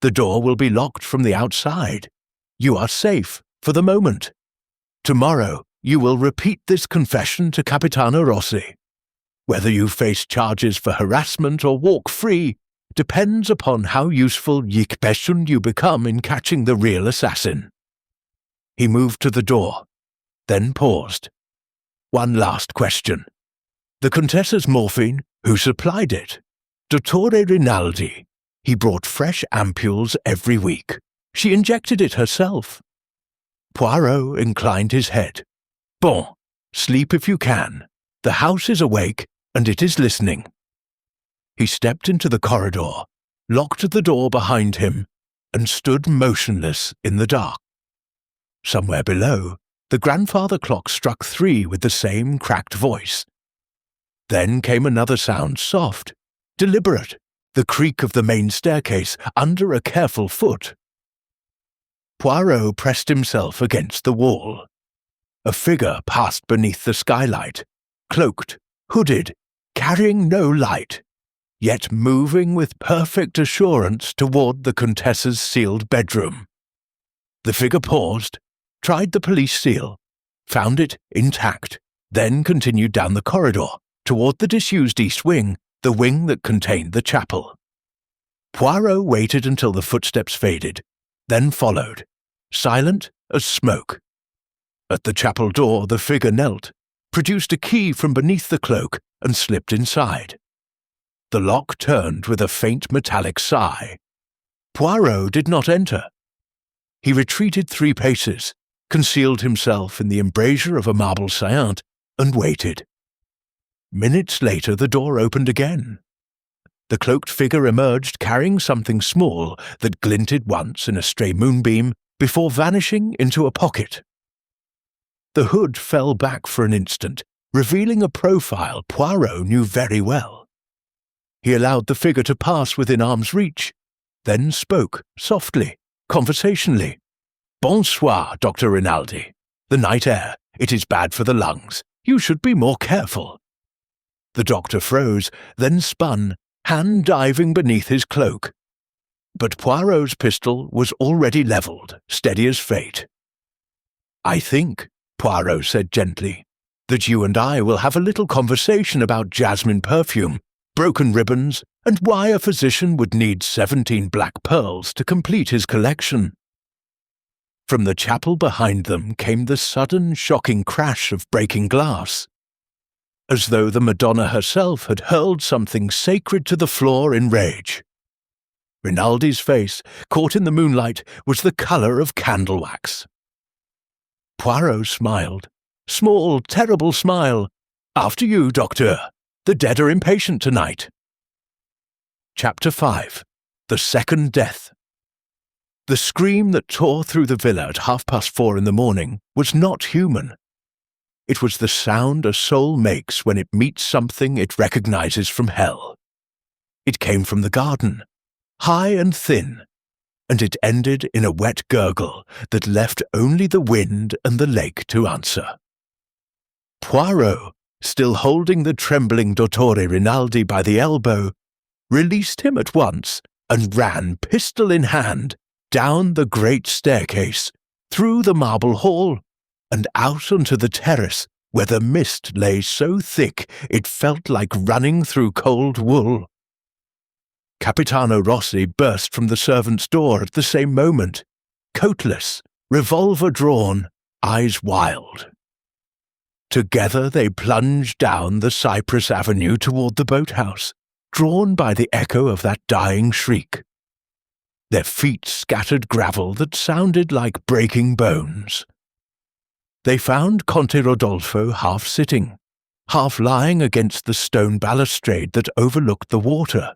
The door will be locked from the outside. You are safe, for the moment. Tomorrow, you will repeat this confession to Capitano Rossi. Whether you face charges for harassment or walk free depends upon how useful you become in catching the real assassin. He moved to the door, then paused. One last question. The Contessa's morphine, who supplied it? Dottore Rinaldi. He brought fresh ampules every week. She injected it herself. Poirot inclined his head. Bon, sleep if you can. The house is awake, and it is listening. He stepped into the corridor, locked the door behind him, and stood motionless in the dark. Somewhere below, the grandfather clock struck 3 with the same cracked voice. Then came another sound, soft, deliberate, the creak of the main staircase under a careful foot. Poirot pressed himself against the wall. A figure passed beneath the skylight, cloaked, hooded, carrying no light, yet moving with perfect assurance toward the Contessa's sealed bedroom. The figure paused, tried the police seal, found it intact, then continued down the corridor toward the disused east wing, the wing that contained the chapel. Poirot waited until the footsteps faded, then followed, silent as smoke. At the chapel door the figure knelt, produced a key from beneath the cloak, and slipped inside. The lock turned with a faint metallic sigh. Poirot did not enter. He retreated 3 paces, concealed himself in the embrasure of a marble séant, and waited. Minutes later the door opened again. The cloaked figure emerged carrying something small that glinted once in a stray moonbeam before vanishing into a pocket. The hood fell back for an instant, revealing a profile Poirot knew very well. He allowed the figure to pass within arm's reach, then spoke, softly, conversationally. Bonsoir, Dr. Rinaldi. The night air, it is bad for the lungs. You should be more careful. The doctor froze, then spun, hand diving beneath his cloak. But Poirot's pistol was already levelled, steady as fate. I think, Poirot said gently, that you and I will have a little conversation about jasmine perfume, broken ribbons, and why a physician would need 17 black pearls to complete his collection. From the chapel behind them came the sudden, shocking crash of breaking glass, as though the Madonna herself had hurled something sacred to the floor in rage. Rinaldi's face, caught in the moonlight, was the colour of candle wax. Poirot smiled. Small, terrible smile. After you, Docteur. The dead are impatient tonight. Chapter 5. The Second Death. The scream that tore through the villa at 4:30 in the morning was not human. It was the sound a soul makes when it meets something it recognizes from hell. It came from the garden, high and thin, and it ended in a wet gurgle that left only the wind and the lake to answer. Poirot, still holding the trembling Dottore Rinaldi by the elbow, released him at once and ran, pistol in hand, down the great staircase, through the marble hall, and out onto the terrace where the mist lay so thick it felt like running through cold wool. Capitano Rossi burst from the servants' door at the same moment, coatless, revolver drawn, eyes wild. Together they plunged down the cypress avenue toward the boathouse, drawn by the echo of that dying shriek. Their feet scattered gravel that sounded like breaking bones. They found Conte Rodolfo half sitting, half lying against the stone balustrade that overlooked the water,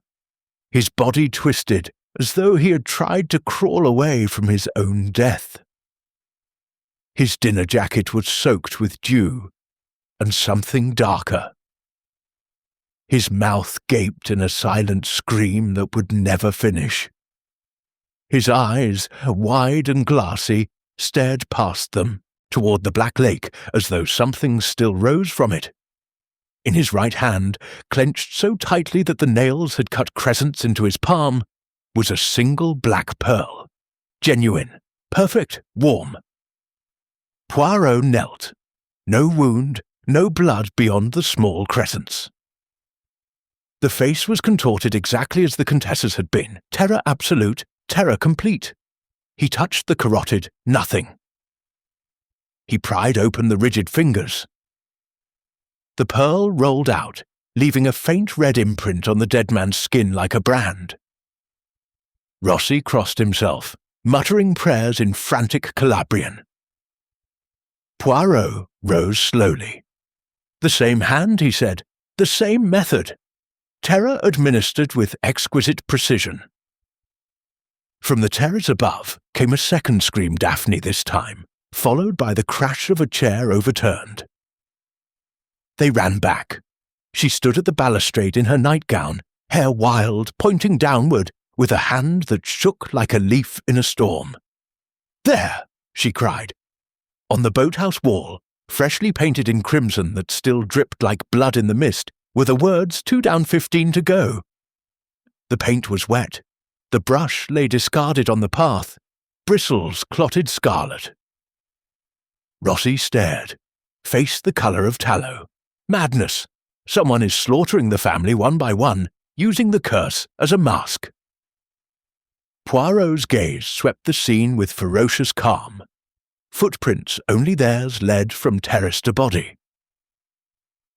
his body twisted as though he had tried to crawl away from his own death. His dinner jacket was soaked with dew and something darker. His mouth gaped in a silent scream that would never finish. His eyes, wide and glassy, stared past them, toward the black lake, as though something still rose from it. In his right hand, clenched so tightly that the nails had cut crescents into his palm, was a single black pearl. Genuine, perfect, warm. Poirot knelt. No wound, no blood beyond the small crescents. The face was contorted exactly as the Contessa's had been, terror absolute, terror complete. He touched the carotid, nothing. He pried open the rigid fingers. The pearl rolled out, leaving a faint red imprint on the dead man's skin like a brand. Rossi crossed himself, muttering prayers in frantic Calabrian. Poirot rose slowly. The same hand, he said, the same method. Terror administered with exquisite precision. From the terrace above came a second scream, Daphne this time, followed by the crash of a chair overturned. They ran back. She stood at the balustrade in her nightgown, hair wild, pointing downward, with a hand that shook like a leaf in a storm. "There!" she cried. On the boathouse wall, freshly painted in crimson that still dripped like blood in the mist, were the words 2 down 15 to go. The paint was wet. The brush lay discarded on the path, bristles clotted scarlet. Rossi stared, face the colour of tallow. Madness! Someone is slaughtering the family one by one, using the curse as a mask. Poirot's gaze swept the scene with ferocious calm. Footprints only theirs led from terrace to body.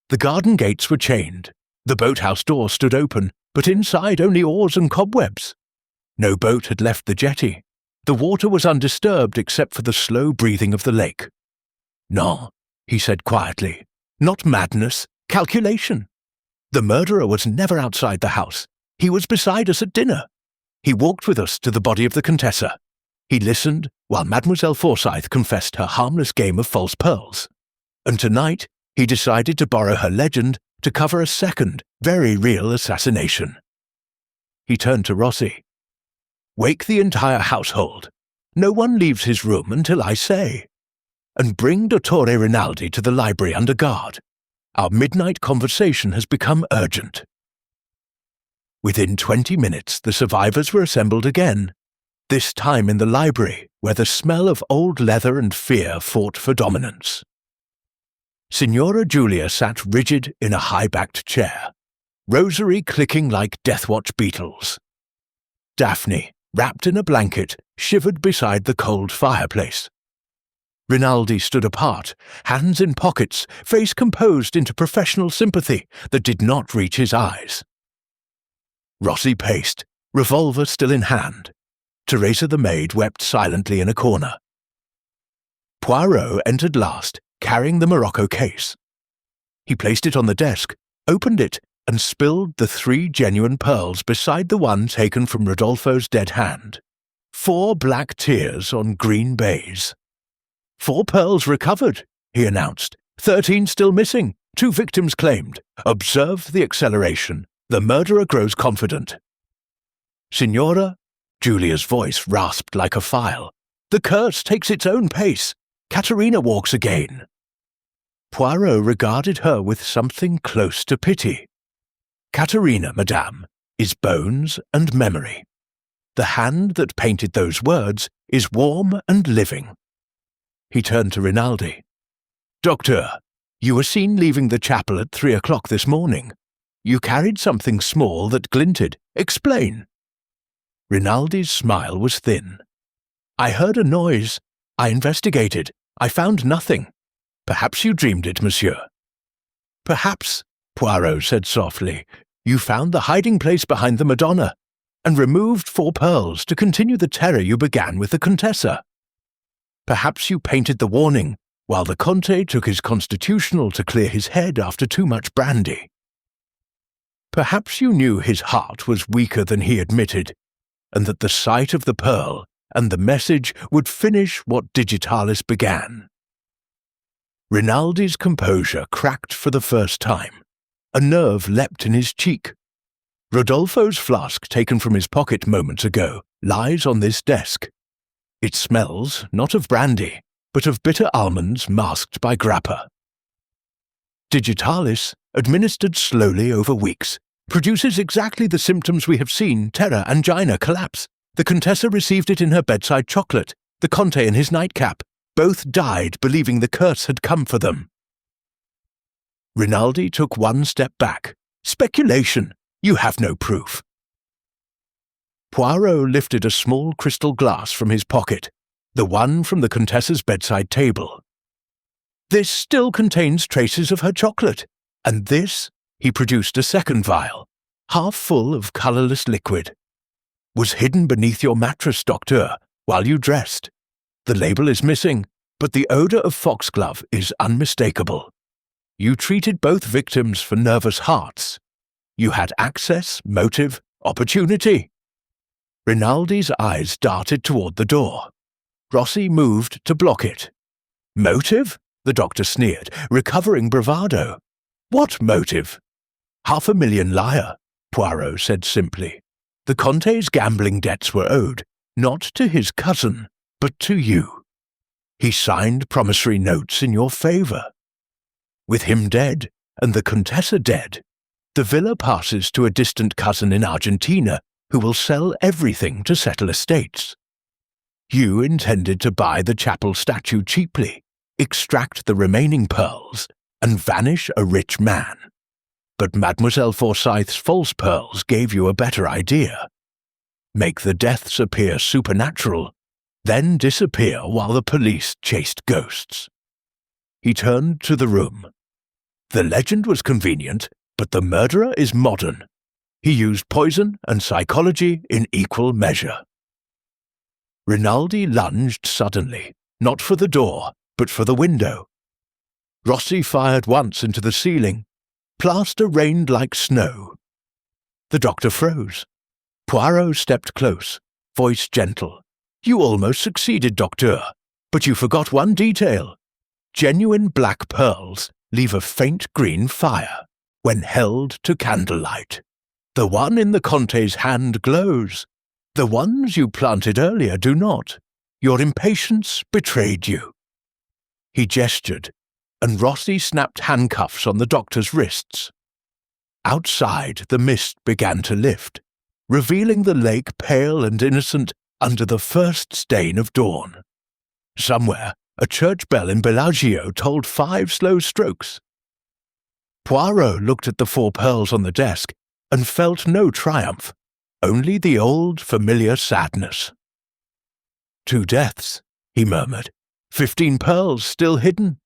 The garden gates were chained. The boathouse door stood open, but inside only oars and cobwebs. No boat had left the jetty. The water was undisturbed except for the slow breathing of the lake. "No," he said quietly. "Not madness, calculation. The murderer was never outside the house. He was beside us at dinner. He walked with us to the body of the Contessa. He listened while Mademoiselle Forsyth confessed her harmless game of false pearls. And tonight he decided to borrow her legend to cover a second, very real assassination." He turned to Rossi. "Wake the entire household. No one leaves his room until I say. And bring Dottore Rinaldi to the library under guard. Our midnight conversation has become urgent." Within 20 minutes, the survivors were assembled again, this time in the library, where the smell of old leather and fear fought for dominance. Signora Giulia sat rigid in a high-backed chair, rosary clicking like death-watch beetles. Daphne, wrapped in a blanket, shivered beside the cold fireplace. Rinaldi stood apart, hands in pockets, face composed into professional sympathy that did not reach his eyes. Rossi paced, revolver still in hand. Teresa the maid wept silently in a corner. Poirot entered last, carrying the Morocco case. He placed it on the desk, opened it, and spilled the 3 genuine pearls beside the one taken from Rodolfo's dead hand. 4 black tears on green baize. 4 pearls recovered, he announced. 13 still missing. 2 victims claimed. Observe the acceleration. The murderer grows confident. "Signora," Giulia's voice rasped like a file. "The curse takes its own pace. Caterina walks again." Poirot regarded her with something close to pity. "Caterina, madame, is bones and memory. The hand that painted those words is warm and living." He turned to Rinaldi. "Docteur, you were seen leaving the chapel at 3 o'clock this morning. You carried something small that glinted. Explain." Rinaldi's smile was thin. "I heard a noise. I investigated. I found nothing. Perhaps you dreamed it, monsieur." "Perhaps," Poirot said softly, "you found the hiding place behind the Madonna. and removed 4 pearls to continue the terror you began with the Contessa. Perhaps you painted the warning, while the Conte took his constitutional to clear his head after too much brandy. Perhaps you knew his heart was weaker than he admitted, and that the sight of the pearl and the message would finish what Digitalis began. Rinaldi's composure cracked for the first time. A nerve leapt in his cheek. Rodolfo's flask taken from his pocket moments ago lies on this desk. It smells not of brandy, but of bitter almonds masked by grappa. Digitalis, administered slowly over weeks, produces exactly the symptoms we have seen: terror, angina, collapse. The Contessa received it in her bedside chocolate, the Conte in his nightcap. Both died believing the curse had come for them. Rinaldi took one step back. Speculation. You have no proof. Poirot lifted a small crystal glass from his pocket, the one from the Contessa's bedside table. This still contains traces of her chocolate, and this, he produced a second vial, half full of colourless liquid, was hidden beneath your mattress, Docteur, while you dressed. The label is missing, but the odour of foxglove is unmistakable. You treated both victims for nervous hearts. You had access, motive, opportunity. Rinaldi's eyes darted toward the door. Rossi moved to block it. Motive? The doctor sneered, recovering bravado. What motive? 500,000 liar, Poirot said simply. The Conte's gambling debts were owed, not to his cousin, but to you. He signed promissory notes in your favour. With him dead, and the Contessa dead, the villa passes to a distant cousin in Argentina who will sell everything to settle estates. You intended to buy the chapel statue cheaply, extract the remaining pearls, and vanish a rich man. But Mademoiselle Forsyth's false pearls gave you a better idea. Make the deaths appear supernatural, then disappear while the police chased ghosts. He turned to the room. The legend was convenient, but the murderer is modern. He used poison and psychology in equal measure. Rinaldi lunged suddenly, not for the door, but for the window. Rossi fired once into the ceiling. Plaster rained like snow. The doctor froze. Poirot stepped close, voice gentle. You almost succeeded, Docteur, but you forgot one detail. Genuine black pearls leave a faint green fire when held to candlelight. The one in the Conte's hand glows. The ones you planted earlier do not. Your impatience betrayed you. He gestured, and Rossi snapped handcuffs on the doctor's wrists. Outside, the mist began to lift, revealing the lake pale and innocent under the first stain of dawn. Somewhere, a church bell in Bellagio tolled 5 slow strokes. Poirot looked at the 4 pearls on the desk and felt no triumph, only the old, familiar sadness. 2 deaths, he murmured. 15 pearls still hidden.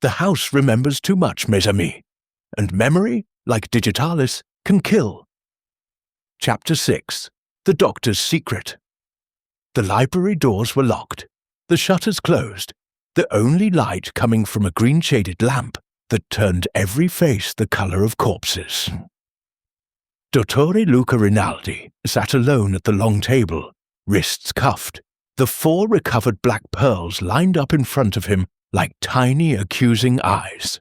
The house remembers too much, mes amis, and memory, like Digitalis, can kill. Chapter 6. The Doctor's Secret. The library doors were locked, the shutters closed, the only light coming from a green-shaded lamp that turned every face the colour of corpses. Dottore Luca Rinaldi sat alone at the long table, wrists cuffed, the 4 recovered black pearls lined up in front of him like tiny accusing eyes.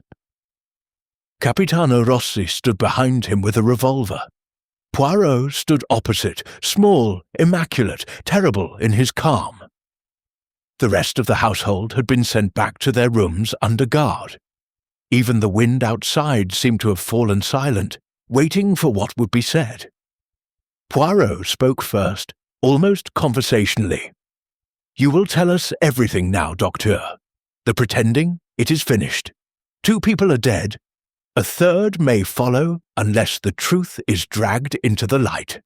Capitano Rossi stood behind him with a revolver. Poirot stood opposite, small, immaculate, terrible in his calm. The rest of the household had been sent back to their rooms under guard. Even the wind outside seemed to have fallen silent, waiting for what would be said. Poirot spoke first, almost conversationally. You will tell us everything now, Docteur. The pretending, it is finished. 2 people are dead. A 3rd may follow unless the truth is dragged into the light.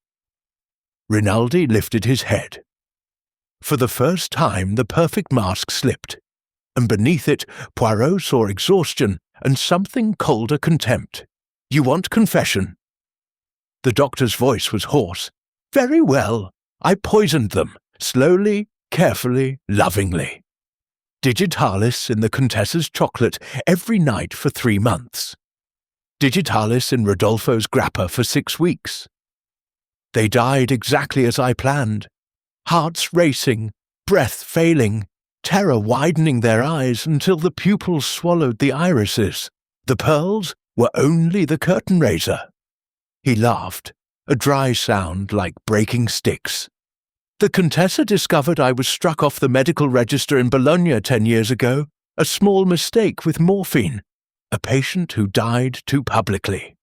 Rinaldi lifted his head. For the first time the perfect mask slipped, and beneath it Poirot saw exhaustion and something colder contempt. You want confession? The doctor's voice was hoarse. Very well. I poisoned them, slowly, carefully, lovingly. Digitalis in the Contessa's chocolate every night for 3 months. Digitalis in Rodolfo's grappa for 6 weeks. They died exactly as I planned. Hearts racing, breath failing, terror widening their eyes until the pupils swallowed the irises. The pearls were only the curtain raiser. He laughed, a dry sound like breaking sticks. The Contessa discovered I was struck off the medical register in Bologna 10 years ago, a small mistake with morphine, a patient who died too publicly.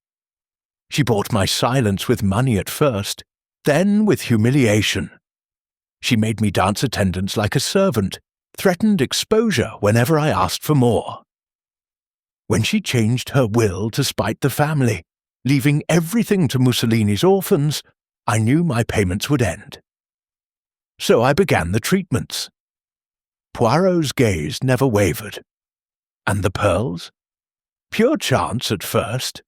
She bought my silence with money at first, then with humiliation. She made me dance attendance like a servant, threatened exposure whenever I asked for more. When she changed her will to spite the family, leaving everything to Mussolini's orphans, I knew my payments would end. So I began the treatments. Poirot's gaze never wavered. And the pearls? Pure chance at first.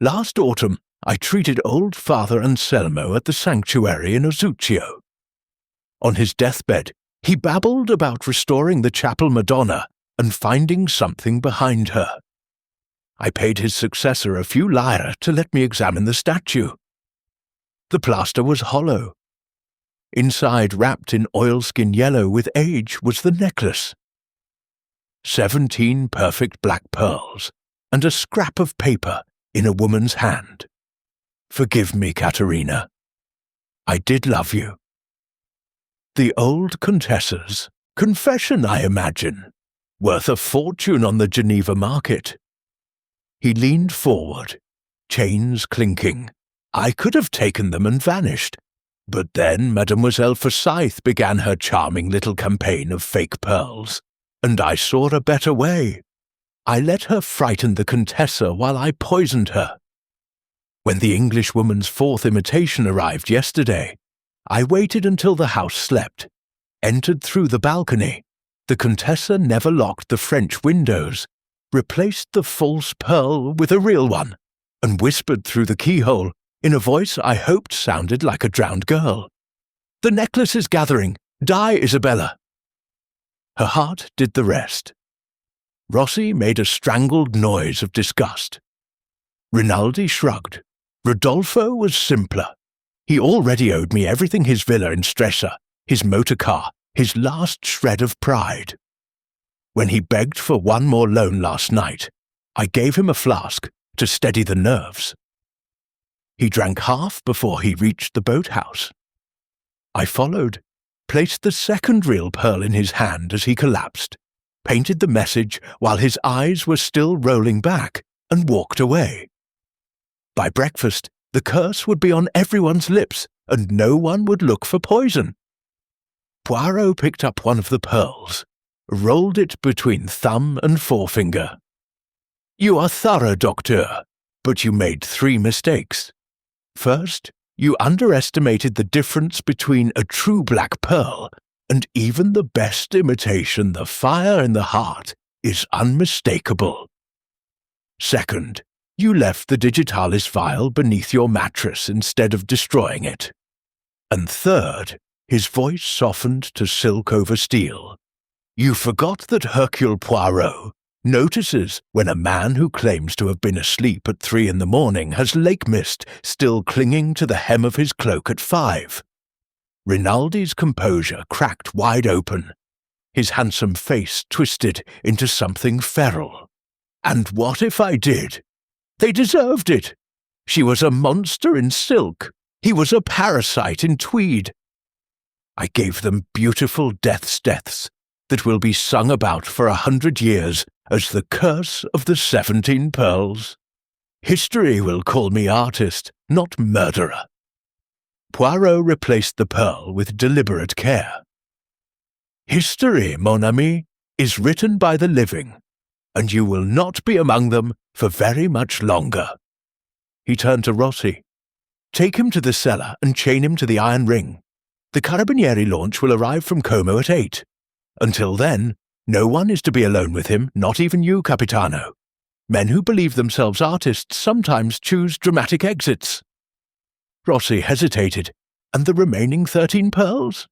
Last autumn, I treated old Father Anselmo at the sanctuary in Osuccio. On his deathbed, he babbled about restoring the chapel Madonna and finding something behind her. I paid his successor a few lire to let me examine the statue. The plaster was hollow. Inside, wrapped in oilskin yellow with age, was the necklace. 17 perfect black pearls, and a scrap of paper in a woman's hand. Forgive me, Caterina. I did love you. The old Contessa's confession, I imagine, worth a fortune on the Geneva market. He leaned forward, chains clinking. I could have taken them and vanished, but then Mademoiselle Forsyth began her charming little campaign of fake pearls, and I saw a better way. I let her frighten the Contessa while I poisoned her. When the Englishwoman's 4th imitation arrived yesterday, I waited until the house slept, entered through the balcony. The Contessa never locked the French windows, replaced the false pearl with a real one, and whispered through the keyhole in a voice I hoped sounded like a drowned girl. "The necklace is gathering. Die, Isabella." Her heart did the rest. Rossi made a strangled noise of disgust. Rinaldi shrugged. Rodolfo was simpler. He already owed me everything: his villa in Stresa, his motor car, his last shred of pride. When he begged for one more loan last night, I gave him a flask to steady the nerves. He drank half before he reached the boathouse. I followed, placed the second real pearl in his hand as he collapsed, painted the message while his eyes were still rolling back, and walked away. By breakfast, the curse would be on everyone's lips, and no one would look for poison. Poirot picked up one of the pearls, rolled it between thumb and forefinger. "You are thorough, docteur, but you made 3 mistakes. First, you underestimated the difference between a true black pearl and even the best imitation. The fire in the heart is unmistakable. Second, you left the digitalis vial beneath your mattress instead of destroying it. And third," his voice softened to silk over steel, "you forgot that Hercule Poirot notices when a man who claims to have been asleep at 3 a.m. has lake mist still clinging to the hem of his cloak at 5. Rinaldi's composure cracked wide open. His handsome face twisted into something feral. "And what if I did? They deserved it. She was a monster in silk. He was a parasite in tweed. I gave them beautiful deaths that will be sung about for 100 years as the curse of the 17 pearls. History will call me artist, not murderer." Poirot replaced the pearl with deliberate care. "History, mon ami, is written by the living, and you will not be among them for very much longer." He turned to Rossi. "Take him to the cellar and chain him to the iron ring. The Carabinieri launch will arrive from Como at 8. Until then, no one is to be alone with him, not even you, Capitano. Men who believe themselves artists sometimes choose dramatic exits." Rossi hesitated, And the remaining 13 pearls?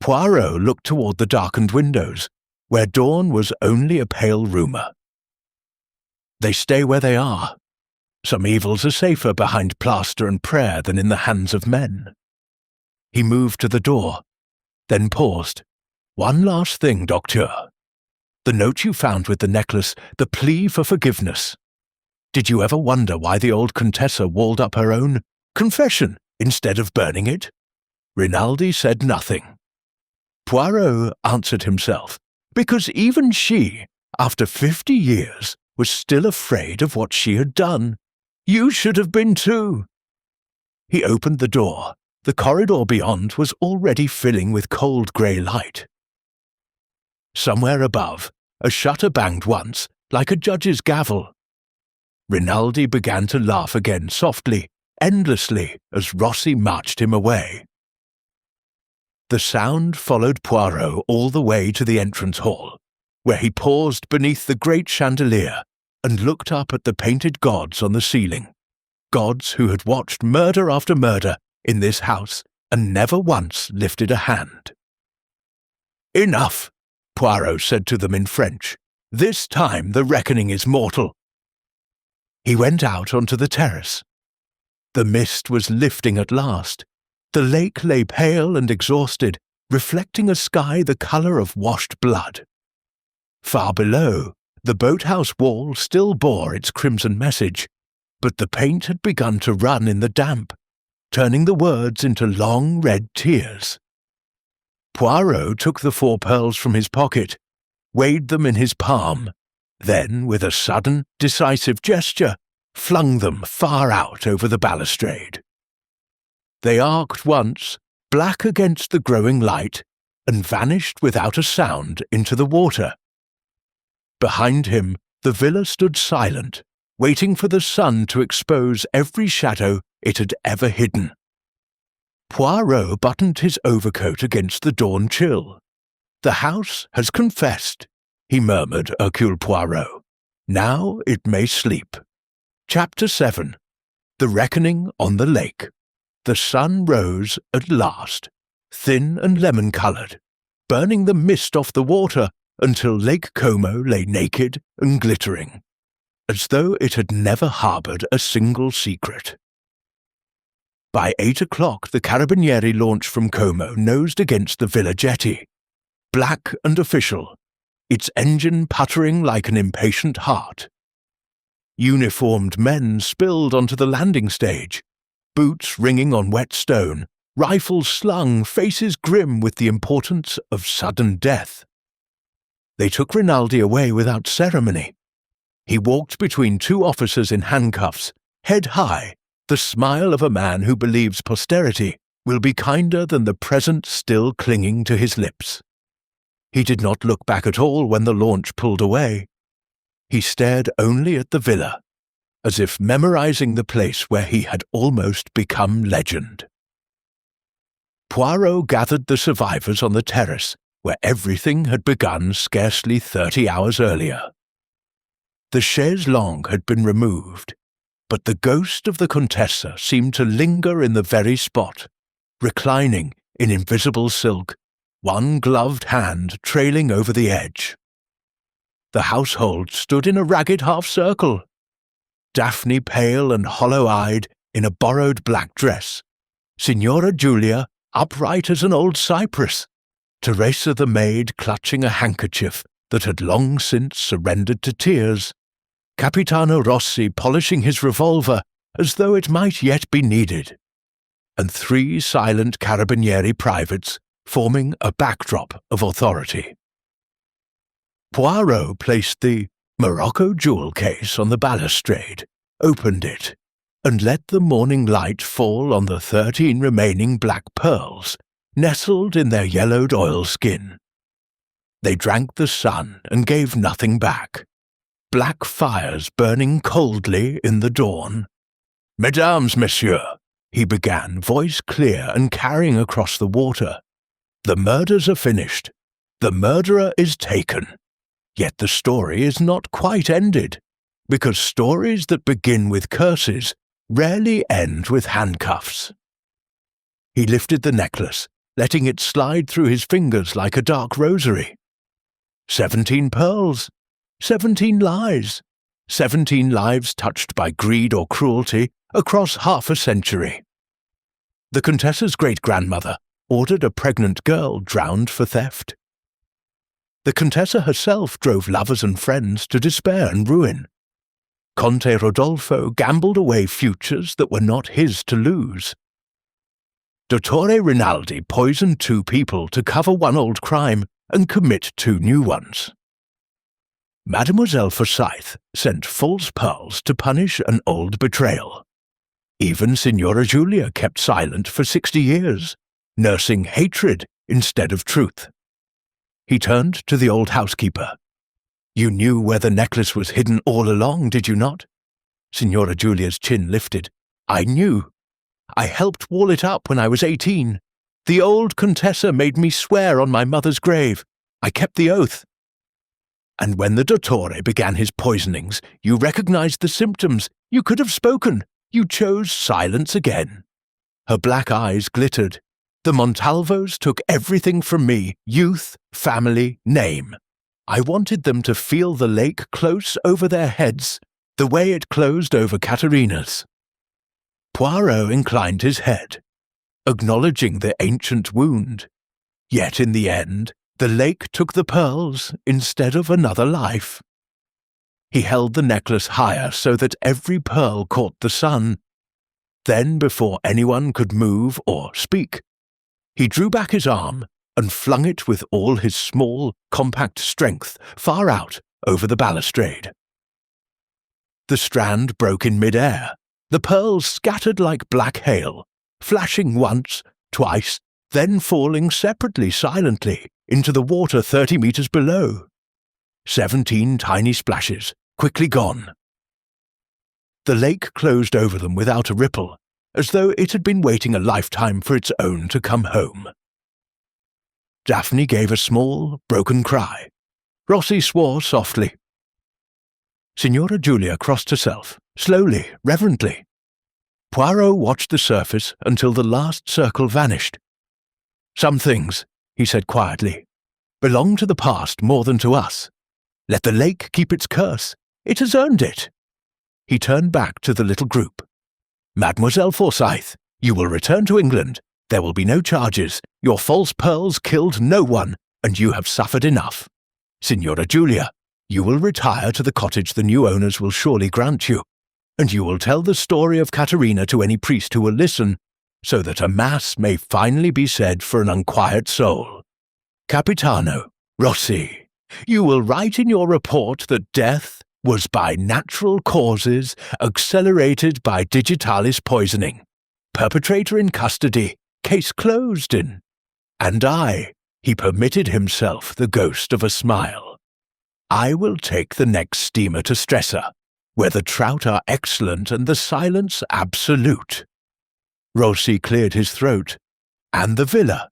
Poirot looked toward the darkened windows, where dawn was only a pale rumour. They stay where they are. Some evils are safer behind plaster and prayer than in the hands of men. He moved to the door, then paused. One last thing, Docteur. The note you found with the necklace, the plea for forgiveness. Did you ever wonder why the old Contessa walled up her own confession instead of burning it? Rinaldi said nothing. Poirot answered himself, because even she, after 50 years, was still afraid of what she had done. You should have been too. He opened the door. The corridor beyond was already filling with cold grey light. Somewhere above, a shutter banged once, like a judge's gavel. Rinaldi began to laugh again softly, endlessly, as Rossi marched him away. The sound followed Poirot all the way to the entrance hall, where he paused beneath the great chandelier and looked up at the painted gods on the ceiling, gods who had watched murder after murder in this house and never once lifted a hand. "Enough," Poirot said to them in French. "This time the reckoning is mortal." He went out onto the terrace. The mist was lifting at last. The lake lay pale and exhausted, reflecting a sky the colour of washed blood. Far below, the boathouse wall still bore its crimson message, but the paint had begun to run in the damp, turning the words into long red tears. Poirot took the 4 pearls from his pocket, weighed them in his palm, then, with a sudden, decisive gesture, flung them far out over the balustrade. They arced once, black against the growing light, and vanished without a sound into the water. Behind him, the villa stood silent, waiting for the sun to expose every shadow it had ever hidden. Poirot buttoned his overcoat against the dawn chill. "The house has confessed," he murmured, Hercule Poirot. "Now it may sleep." Chapter 7. The Reckoning on the Lake. The sun rose at last, thin and lemon-coloured, burning the mist off the water until Lake Como lay naked and glittering, as though it had never harboured a single secret. By 8 o'clock the carabinieri launch from Como nosed against the villa jetty, black and official, its engine puttering like an impatient heart. Uniformed men spilled onto the landing stage, boots ringing on wet stone, rifles slung, faces grim with the importance of sudden death. They took Rinaldi away without ceremony. He walked between 2 officers in handcuffs, head high, the smile of a man who believes posterity will be kinder than the present still clinging to his lips. He did not look back at all when the launch pulled away. He stared only at the villa, as if memorizing the place where he had almost become legend. Poirot gathered the survivors on the terrace, where everything had begun scarcely 30 hours earlier. The chaise longue had been removed, but the ghost of the Contessa seemed to linger in the very spot, reclining in invisible silk, one gloved hand trailing over the edge. The household stood in a ragged half-circle. Daphne pale and hollow-eyed in a borrowed black dress, Signora Giulia upright as an old cypress, Teresa the maid clutching a handkerchief that had long since surrendered to tears, Capitano Rossi polishing his revolver as though it might yet be needed, and 3 silent carabinieri privates forming a backdrop of authority. Poirot placed the Morocco jewel case on the balustrade, opened it, and let the morning light fall on the 13 remaining black pearls, nestled in their yellowed oilskin. They drank the sun and gave nothing back. Black fires burning coldly in the dawn. "Mesdames, messieurs," he began, voice clear and carrying across the water. "The murders are finished. The murderer is taken. Yet the story is not quite ended, because stories that begin with curses rarely end with handcuffs. He lifted the necklace, letting it slide through his fingers like a dark rosary. 17 pearls, 17 lies, 17 lives touched by greed or cruelty across half a century. The Contessa's great-grandmother ordered a pregnant girl drowned for theft. The Contessa herself drove lovers and friends to despair and ruin. Conte Rodolfo gambled away futures that were not his to lose. Dottore Rinaldi poisoned 2 people to cover one old crime and commit 2 new ones. Mademoiselle Forsyth sent false pearls to punish an old betrayal. Even Signora Giulia kept silent for 60 years, nursing hatred instead of truth. He turned to the old housekeeper. "You knew where the necklace was hidden all along, did you not?" Signora Giulia's chin lifted. "I knew. I helped wall it up when I was 18. The old Contessa made me swear on my mother's grave. I kept the oath. And when the Dottore began his poisonings, you recognized the symptoms. You could have spoken. You chose silence again." Her black eyes glittered. "The Montalvos took everything from me: youth, family, name. I wanted them to feel the lake close over their heads, the way it closed over Caterina's." Poirot inclined his head, acknowledging the ancient wound. Yet in the end, the lake took the pearls instead of another life. He held the necklace higher so that every pearl caught the sun. Then, before anyone could move or speak, he drew back his arm and flung it with all his small, compact strength far out over the balustrade. The strand broke in mid-air. The pearls scattered like black hail, flashing once, twice, then falling separately silently into the water 30 meters below. 17 tiny splashes, quickly gone. The lake closed over them without a ripple, as though it had been waiting a lifetime for its own to come home. Daphne gave a small, broken cry. Rossi swore softly. Signora Giulia crossed herself, slowly, reverently. Poirot watched the surface until the last circle vanished. "Some things," he said quietly, "belong to the past more than to us. Let the lake keep its curse. It has earned it." He turned back to the little group. "Mademoiselle Forsyth, you will return to England. There will be no charges. Your false pearls killed no one, and you have suffered enough. Signora Giulia, you will retire to the cottage the new owners will surely grant you, and you will tell the story of Caterina to any priest who will listen, so that a mass may finally be said for an unquiet soul. Capitano, Rossi, you will write in your report that death was by natural causes accelerated by digitalis poisoning. Perpetrator in custody, case closed in. And he permitted himself the ghost of a smile. I will take the next steamer to Stresa, where the trout are excellent and the silence absolute." Rossi cleared his throat. "And the villa?"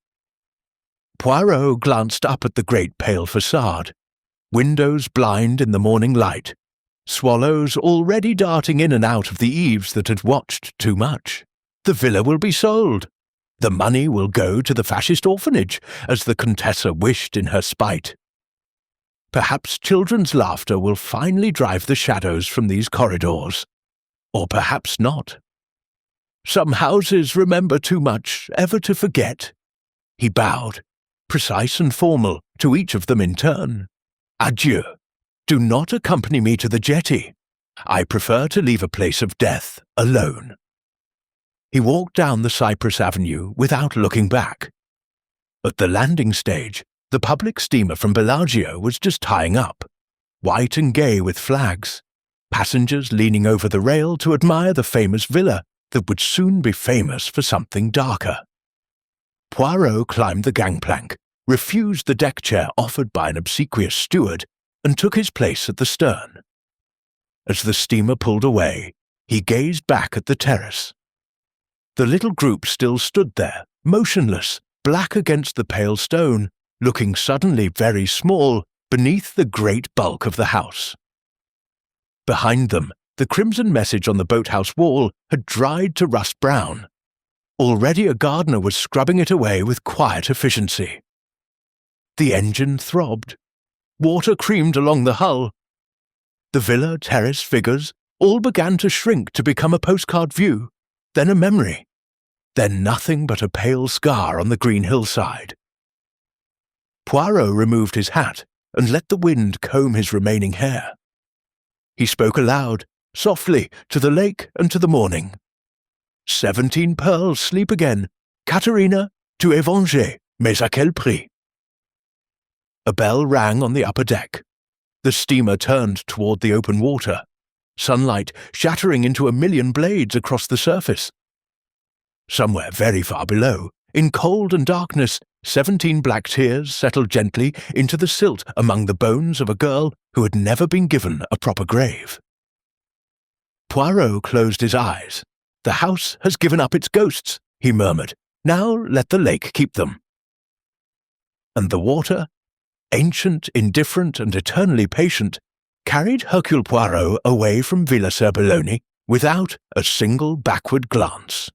Poirot glanced up at the great pale facade. Windows blind in the morning light. Swallows already darting in and out of the eaves that had watched too much. The villa will be sold. The money will go to the fascist orphanage, as the Contessa wished in her spite. Perhaps children's laughter will finally drive the shadows from these corridors. Or perhaps not. Some houses remember too much ever to forget. He bowed, precise and formal, to each of them in turn. "Adieu. Do not accompany me to the jetty. I prefer to leave a place of death alone." He walked down the Cypress Avenue without looking back. At the landing stage, the public steamer from Bellagio was just tying up, white and gay with flags, passengers leaning over the rail to admire the famous villa that would soon be famous for something darker. Poirot climbed the gangplank, refused the deck chair offered by an obsequious steward, and took his place at the stern. As the steamer pulled away, he gazed back at the terrace. The little group still stood there, motionless, black against the pale stone, looking suddenly very small beneath the great bulk of the house. Behind them, the crimson message on the boathouse wall had dried to rust brown. Already a gardener was scrubbing it away with quiet efficiency. The engine throbbed. Water creamed along the hull. The villa terrace figures all began to shrink to become a postcard view, then a memory, then nothing but a pale scar on the green hillside. Poirot removed his hat and let the wind comb his remaining hair. He spoke aloud, softly, to the lake and to the morning. 17 pearls sleep again. Caterina, tu es vengée, mais à quel prix? A bell rang on the upper deck. The steamer turned toward the open water, sunlight shattering into a million blades across the surface. Somewhere very far below, in cold and darkness, 17 black tears settled gently into the silt among the bones of a girl who had never been given a proper grave. Poirot closed his eyes. "The house has given up its ghosts," he murmured. "Now let the lake keep them." And the water, ancient, indifferent, and eternally patient, carried Hercule Poirot away from Villa Serbelloni without a single backward glance.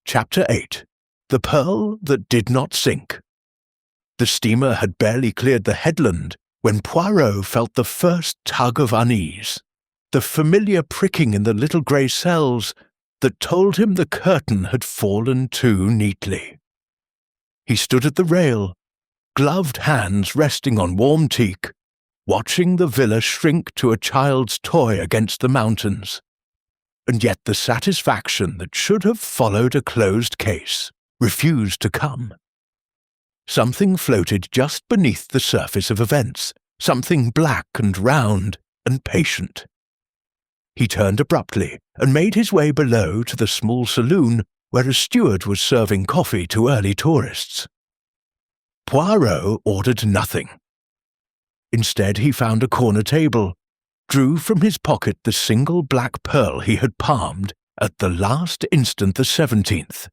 Chapter 8. The Pearl That Did Not Sink. The steamer had barely cleared the headland when Poirot felt the first tug of unease, the familiar pricking in the little grey cells that told him the curtain had fallen too neatly. He stood at the rail, gloved hands resting on warm teak, watching the villa shrink to a child's toy against the mountains. And yet the satisfaction that should have followed a closed case refused to come. Something floated just beneath the surface of events, something black and round and patient. He turned abruptly and made his way below to the small saloon where a steward was serving coffee to early tourists. Poirot ordered nothing. Instead, he found a corner table, drew from his pocket the single black pearl he had palmed at the last instant, the 17th,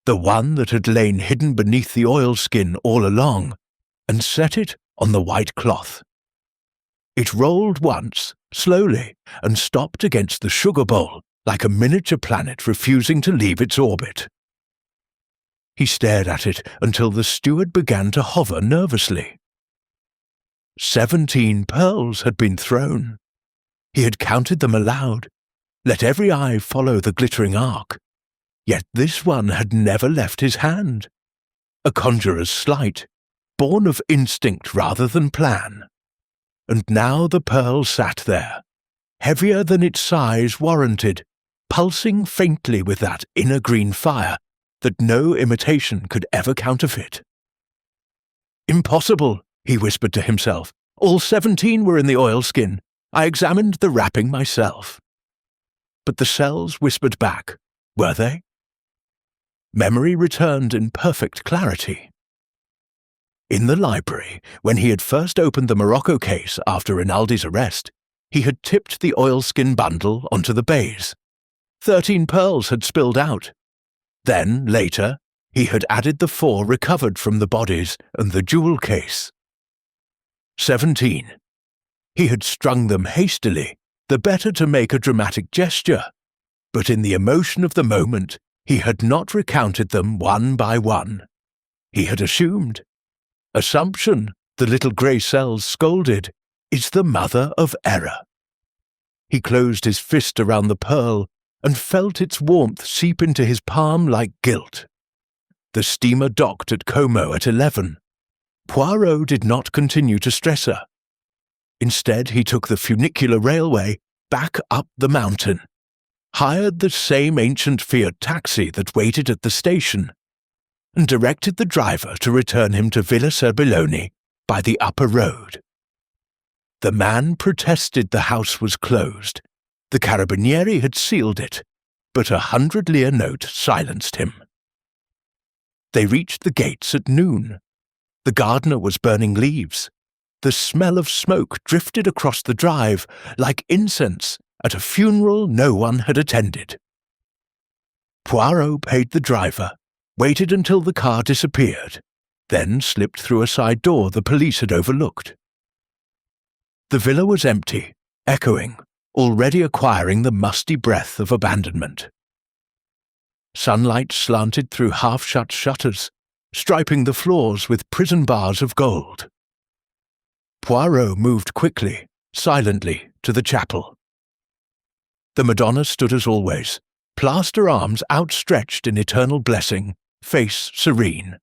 the one that had lain hidden beneath the oilskin all along, and set it on the white cloth. It rolled once, slowly, and stopped against the sugar bowl like a miniature planet refusing to leave its orbit. He stared at it until the steward began to hover nervously. 17 pearls had been thrown. He had counted them aloud, let every eye follow the glittering arc. Yet this one had never left his hand. A conjurer's sleight, born of instinct rather than plan. And now the pearl sat there, heavier than its size warranted, pulsing faintly with that inner green fire that no imitation could ever counterfeit. "Impossible," he whispered to himself. "All 17 were in the oilskin. I examined the wrapping myself." But the cells whispered back, were they? Memory returned in perfect clarity. In the library, when he had first opened the Morocco case after Rinaldi's arrest, he had tipped the oilskin bundle onto the baize. 13 pearls had spilled out. Then, later, he had added the 4 recovered from the bodies and the jewel case. 17. He had strung them hastily, the better to make a dramatic gesture, but in the emotion of the moment, he had not recounted them one by one. He had assumed. Assumption, the little grey cells scolded, is the mother of error. He closed his fist around the pearl and felt its warmth seep into his palm like guilt. The steamer docked at Como at 11. Poirot did not continue to stress her. Instead, he took the funicular railway back up the mountain, hired the same ancient Fiat taxi that waited at the station, and directed the driver to return him to Villa Serbelloni by the upper road. The man protested the house was closed. The carabinieri had sealed it, but a 100-lire note silenced him. They reached the gates at noon. The gardener was burning leaves. The smell of smoke drifted across the drive like incense at a funeral no one had attended. Poirot paid the driver, waited until the car disappeared, then slipped through a side door the police had overlooked. The villa was empty, echoing, already acquiring the musty breath of abandonment. Sunlight slanted through half-shut shutters, striping the floors with prison bars of gold. Poirot moved quickly, silently, to the chapel. The Madonna stood as always, plaster arms outstretched in eternal blessing, face serene.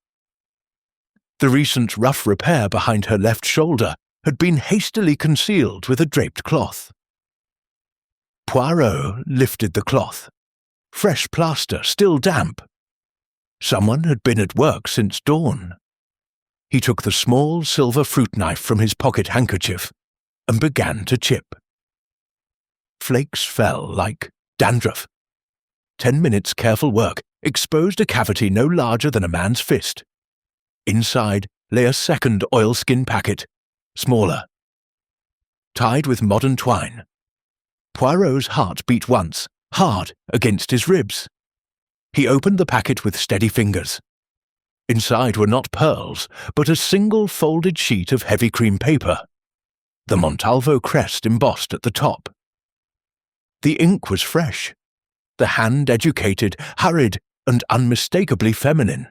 The recent rough repair behind her left shoulder had been hastily concealed with a draped cloth. Poirot lifted the cloth. Fresh plaster, still damp. Someone had been at work since dawn. He took the small silver fruit knife from his pocket handkerchief and began to chip. Flakes fell like dandruff. 10 minutes' careful work exposed a cavity no larger than a man's fist. Inside lay a second oilskin packet, smaller. Tied with modern twine. Poirot's heart beat once, hard against his ribs. He opened the packet with steady fingers. Inside were not pearls, but a single folded sheet of heavy cream paper, the Montalvo crest embossed at the top. The ink was fresh, the hand educated, hurried, and unmistakably feminine.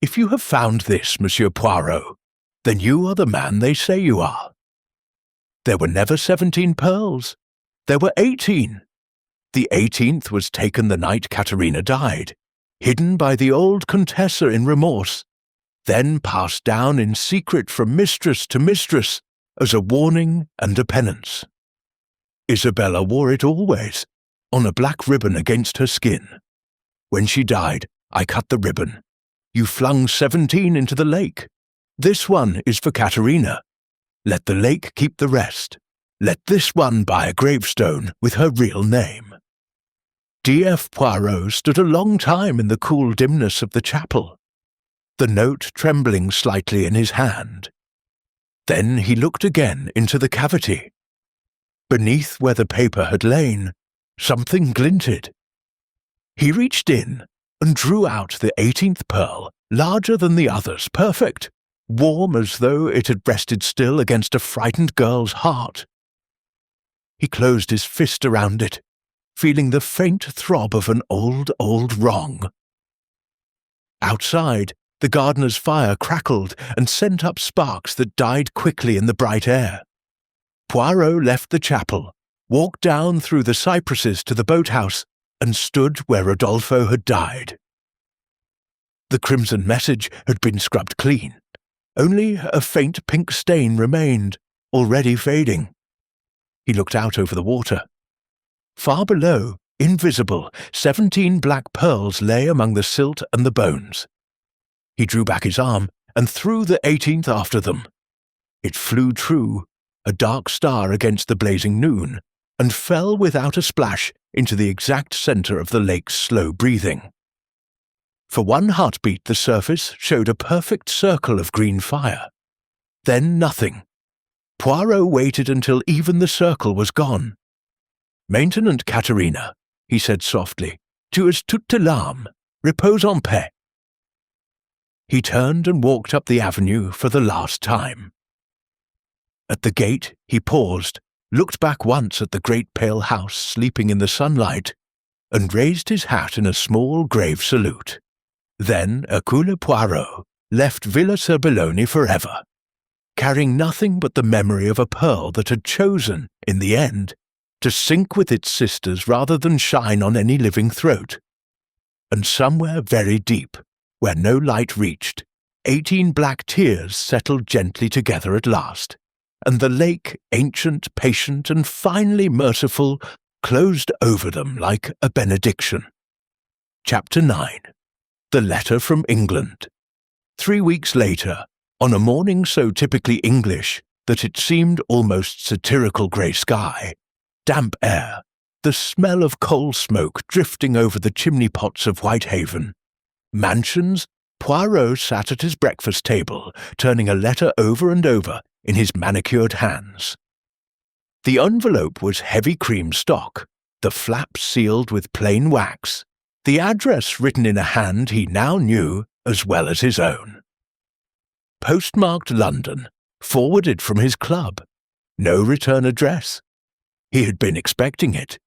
If you have found this, Monsieur Poirot, then you are the man they say you are. There were never 17 pearls. There were 18. The 18th was taken the night Caterina died, hidden by the old Contessa in remorse, then passed down in secret from mistress to mistress as a warning and a penance. Isabella wore it always, on a black ribbon against her skin. When she died, I cut the ribbon. You flung 17 into the lake. This one is for Caterina. Let the lake keep the rest. Let this one buy a gravestone with her real name. D.F. Poirot stood a long time in the cool dimness of the chapel, the note trembling slightly in his hand. Then he looked again into the cavity. Beneath where the paper had lain, something glinted. He reached in and drew out the 18th pearl, larger than the others, perfect, warm as though it had rested still against a frightened girl's heart. He closed his fist around it, feeling the faint throb of an old wrong. Outside, the gardener's fire crackled and sent up sparks that died quickly in the bright air. Poirot left the chapel, walked down through the cypresses to the boathouse, and stood where Rodolfo had died. The crimson message had been scrubbed clean. Only a faint pink stain remained, already fading. He looked out over the water. Far below, invisible, 17 black pearls lay among the silt and the bones. He drew back his arm and threw the 18th after them. It flew true, a dark star against the blazing noon, and fell without a splash into the exact center of the lake's slow breathing. For one heartbeat the surface showed a perfect circle of green fire. Then nothing. Poirot waited until even the circle was gone. "Maintenant, Caterina," he said softly, "tu es toute l'âme. Repose en paix." He turned and walked up the avenue for the last time. At the gate he paused, looked back once at the great pale house sleeping in the sunlight, and raised his hat in a small grave salute. Then Hercule Poirot left Villa Serbelloni forever, carrying nothing but the memory of a pearl that had chosen, in the end, to sink with its sisters rather than shine on any living throat. And somewhere very deep, where no light reached, 18 black tears settled gently together at last, and the lake, ancient, patient, and finally merciful, closed over them like a benediction. Chapter 9. The Letter from England. 3 weeks later, on a morning so typically English that it seemed almost satirical grey sky, damp air, the smell of coal smoke drifting over the chimney pots of Whitehaven, mansions, Poirot sat at his breakfast table, turning a letter over and over in his manicured hands. The envelope was heavy cream stock, the flap sealed with plain wax, the address written in a hand he now knew as well as his own. Postmarked London, forwarded from his club. No return address. He had been expecting it.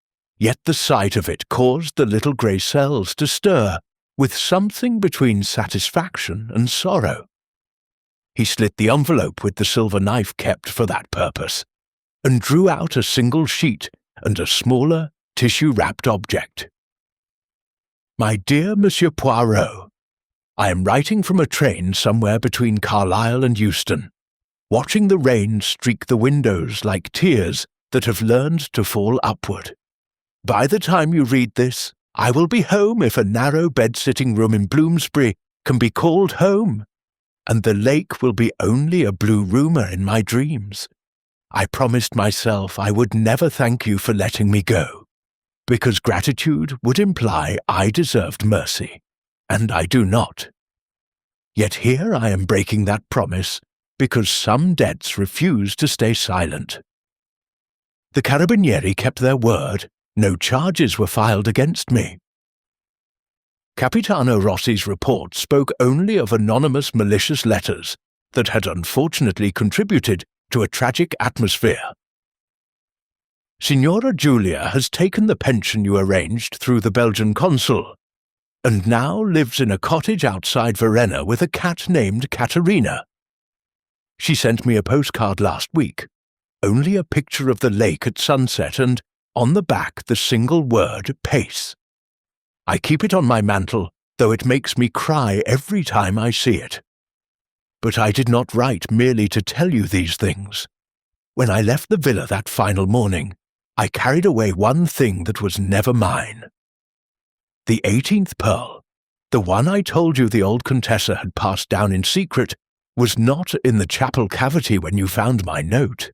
yet the sight of it caused the little grey cells to stir with something between satisfaction and sorrow. He slit the envelope with the silver knife kept for that purpose, and drew out a single sheet and a smaller, tissue-wrapped object. My dear Monsieur Poirot, I am writing from a train somewhere between Carlisle and Euston, watching the rain streak the windows like tears that have learned to fall upward. By the time you read this, I will be home if a narrow bed-sitting room in Bloomsbury can be called home, and the lake will be only a blue rumour in my dreams. I promised myself I would never thank you for letting me go, because gratitude would imply I deserved mercy, and I do not. Yet here I am breaking that promise because some debts refuse to stay silent. The Carabinieri kept their word. No charges were filed against me. Capitano Rossi's report spoke only of anonymous malicious letters that had unfortunately contributed to a tragic atmosphere. Signora Giulia has taken the pension you arranged through the Belgian consul, and now lives in a cottage outside Verona with a cat named Caterina. She sent me a postcard last week, only a picture of the lake at sunset and, on the back, the single word, pace. I keep it on my mantel, though it makes me cry every time I see it. But I did not write merely to tell you these things. When I left the villa that final morning, I carried away one thing that was never mine. The 18th pearl, the one I told you the old Contessa had passed down in secret, was not in the chapel cavity when you found my note.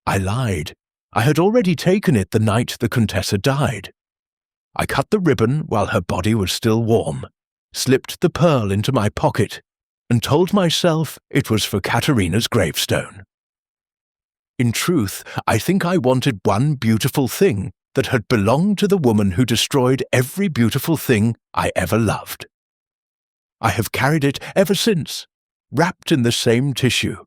I lied. I had already taken it the night the Contessa died. I cut the ribbon while her body was still warm, slipped the pearl into my pocket, and told myself it was for Caterina's gravestone. In truth, I think I wanted one beautiful thing that had belonged to the woman who destroyed every beautiful thing I ever loved. I have carried it ever since, wrapped in the same tissue,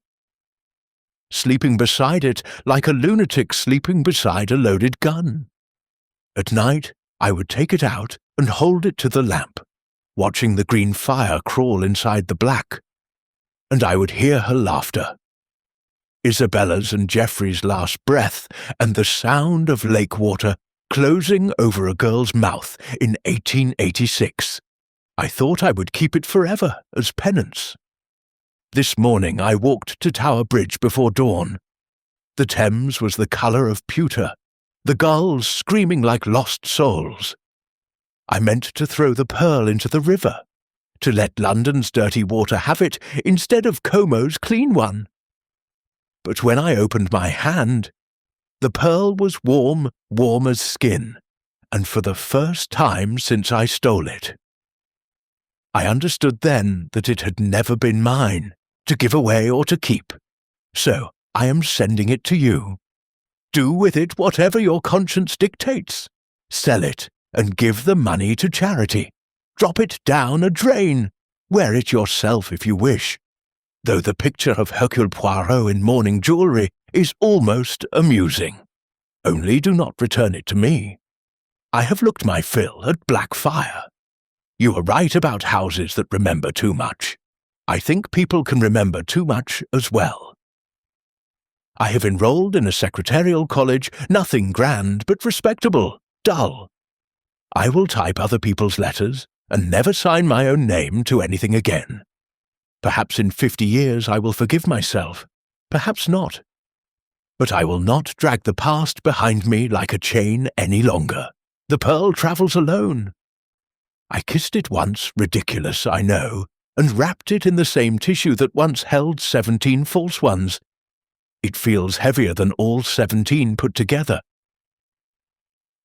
sleeping beside it like a lunatic sleeping beside a loaded gun. At night, I would take it out and hold it to the lamp, watching the green fire crawl inside the black, and I would hear her laughter, Isabella's and Geoffrey's last breath, and the sound of lake water closing over a girl's mouth in 1886. I thought I would keep it forever as penance. This morning I walked to Tower Bridge before dawn. The Thames was the colour of pewter, the gulls screaming like lost souls. I meant to throw the pearl into the river, to let London's dirty water have it instead of Como's clean one. But when I opened my hand, the pearl was warm as skin, and for the first time since I stole it. I understood then that it had never been mine, to give away or to keep, so I am sending it to you. Do with it whatever your conscience dictates. Sell it and give the money to charity. Drop it down a drain. Wear it yourself if you wish, though the picture of Hercule Poirot in mourning jewellery is almost amusing. Only do not return it to me. I have looked my fill at black fire. You are right about houses that remember too much. I think people can remember too much as well. I have enrolled in a secretarial college, nothing grand but respectable, dull. I will type other people's letters and never sign my own name to anything again. Perhaps in 50 years I will forgive myself, perhaps not. But I will not drag the past behind me like a chain any longer. The pearl travels alone. I kissed it once, ridiculous, I know, and wrapped it in the same tissue that once held 17 false ones. It feels heavier than all 17 put together.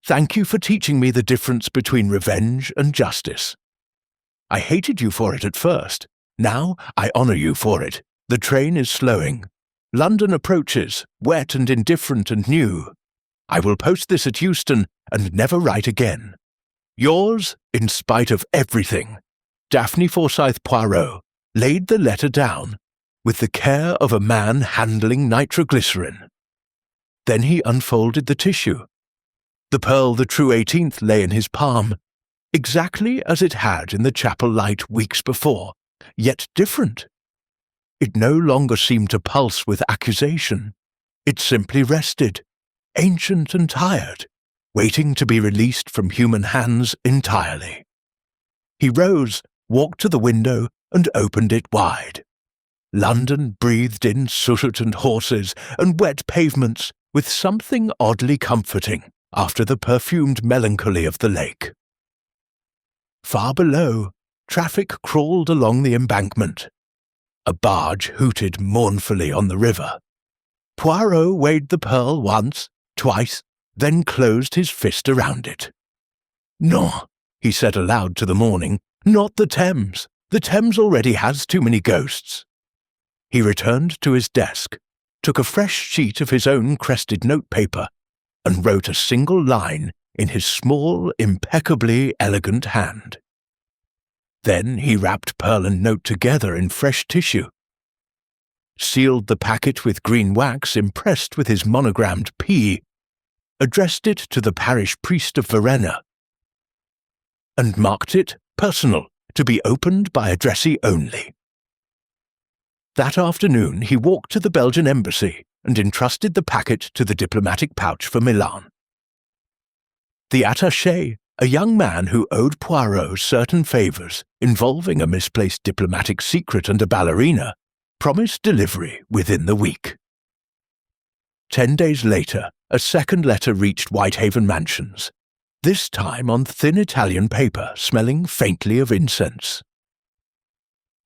Thank you for teaching me the difference between revenge and justice. I hated you for it at first. Now I honour you for it. The train is slowing. London approaches, wet and indifferent and new. I will post this at Euston and never write again. Yours, in spite of everything, Daphne Forsyth Poirot laid the letter down with the care of a man handling nitroglycerin. Then he unfolded the tissue. The pearl the true 18th lay in his palm, exactly as it had in the chapel light weeks before, yet different. It no longer seemed to pulse with accusation. It simply rested, ancient and tired, waiting to be released from human hands entirely. He rose, walked to the window, and opened it wide. London breathed in soot and horses and wet pavements with something oddly comforting after the perfumed melancholy of the lake. Far below, traffic crawled along the embankment. A barge hooted mournfully on the river. Poirot weighed the pearl once, twice, then closed his fist around it. "No," he said aloud to the morning, "not the Thames. The Thames already has too many ghosts." He returned to his desk, took a fresh sheet of his own crested notepaper, and wrote a single line in his small, impeccably elegant hand. Then he wrapped pearl and note together in fresh tissue, sealed the packet with green wax impressed with his monogrammed P, addressed it to the parish priest of Verena, and marked it personal, to be opened by addressee only. That afternoon he walked to the Belgian embassy and entrusted the packet to the diplomatic pouch for Milan. The attaché, a young man who owed Poirot certain favours involving a misplaced diplomatic secret and a ballerina, promised delivery within the week. 10 days later, a second letter reached Whitehaven Mansions, this time on thin Italian paper smelling faintly of incense.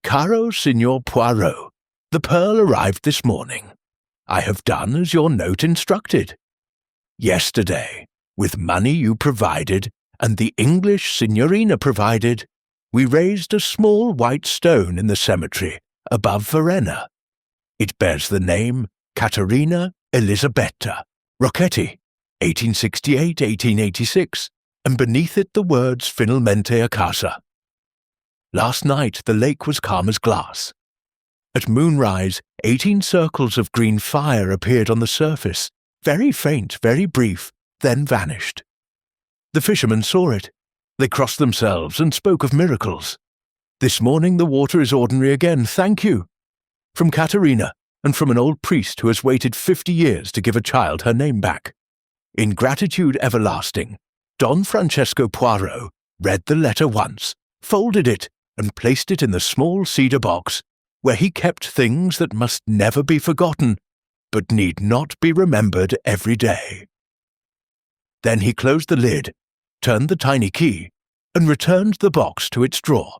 Caro Signor Poirot, the pearl arrived this morning. I have done as your note instructed. Yesterday, with money you provided and the English signorina provided, we raised a small white stone in the cemetery above Verena. It bears the name Caterina Elisabetta Rocchetti, 1868-1886, and beneath it the words Finalmente a casa. Last night the lake was calm as glass. At moonrise, 18 circles of green fire appeared on the surface, very faint, very brief, then vanished. The fishermen saw it. They crossed themselves and spoke of miracles. This morning the water is ordinary again, thank you. From Caterina, and from an old priest who has waited 50 years to give a child her name back. In gratitude everlasting, Don Francesco Poirot read the letter once, folded it, and placed it in the small cedar box, where he kept things that must never be forgotten, but need not be remembered every day. Then he closed the lid, turned the tiny key, and returned the box to its drawer.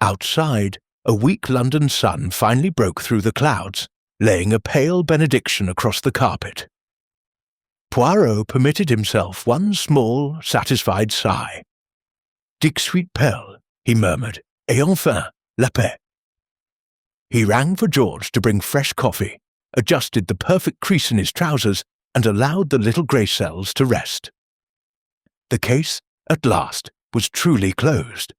Outside, a weak London sun finally broke through the clouds, laying a pale benediction across the carpet. Poirot permitted himself one small, satisfied sigh. "Dixit perle," he murmured, "et enfin, la paix." He rang for George to bring fresh coffee, adjusted the perfect crease in his trousers, and allowed the little grey cells to rest. The case, at last, was truly closed.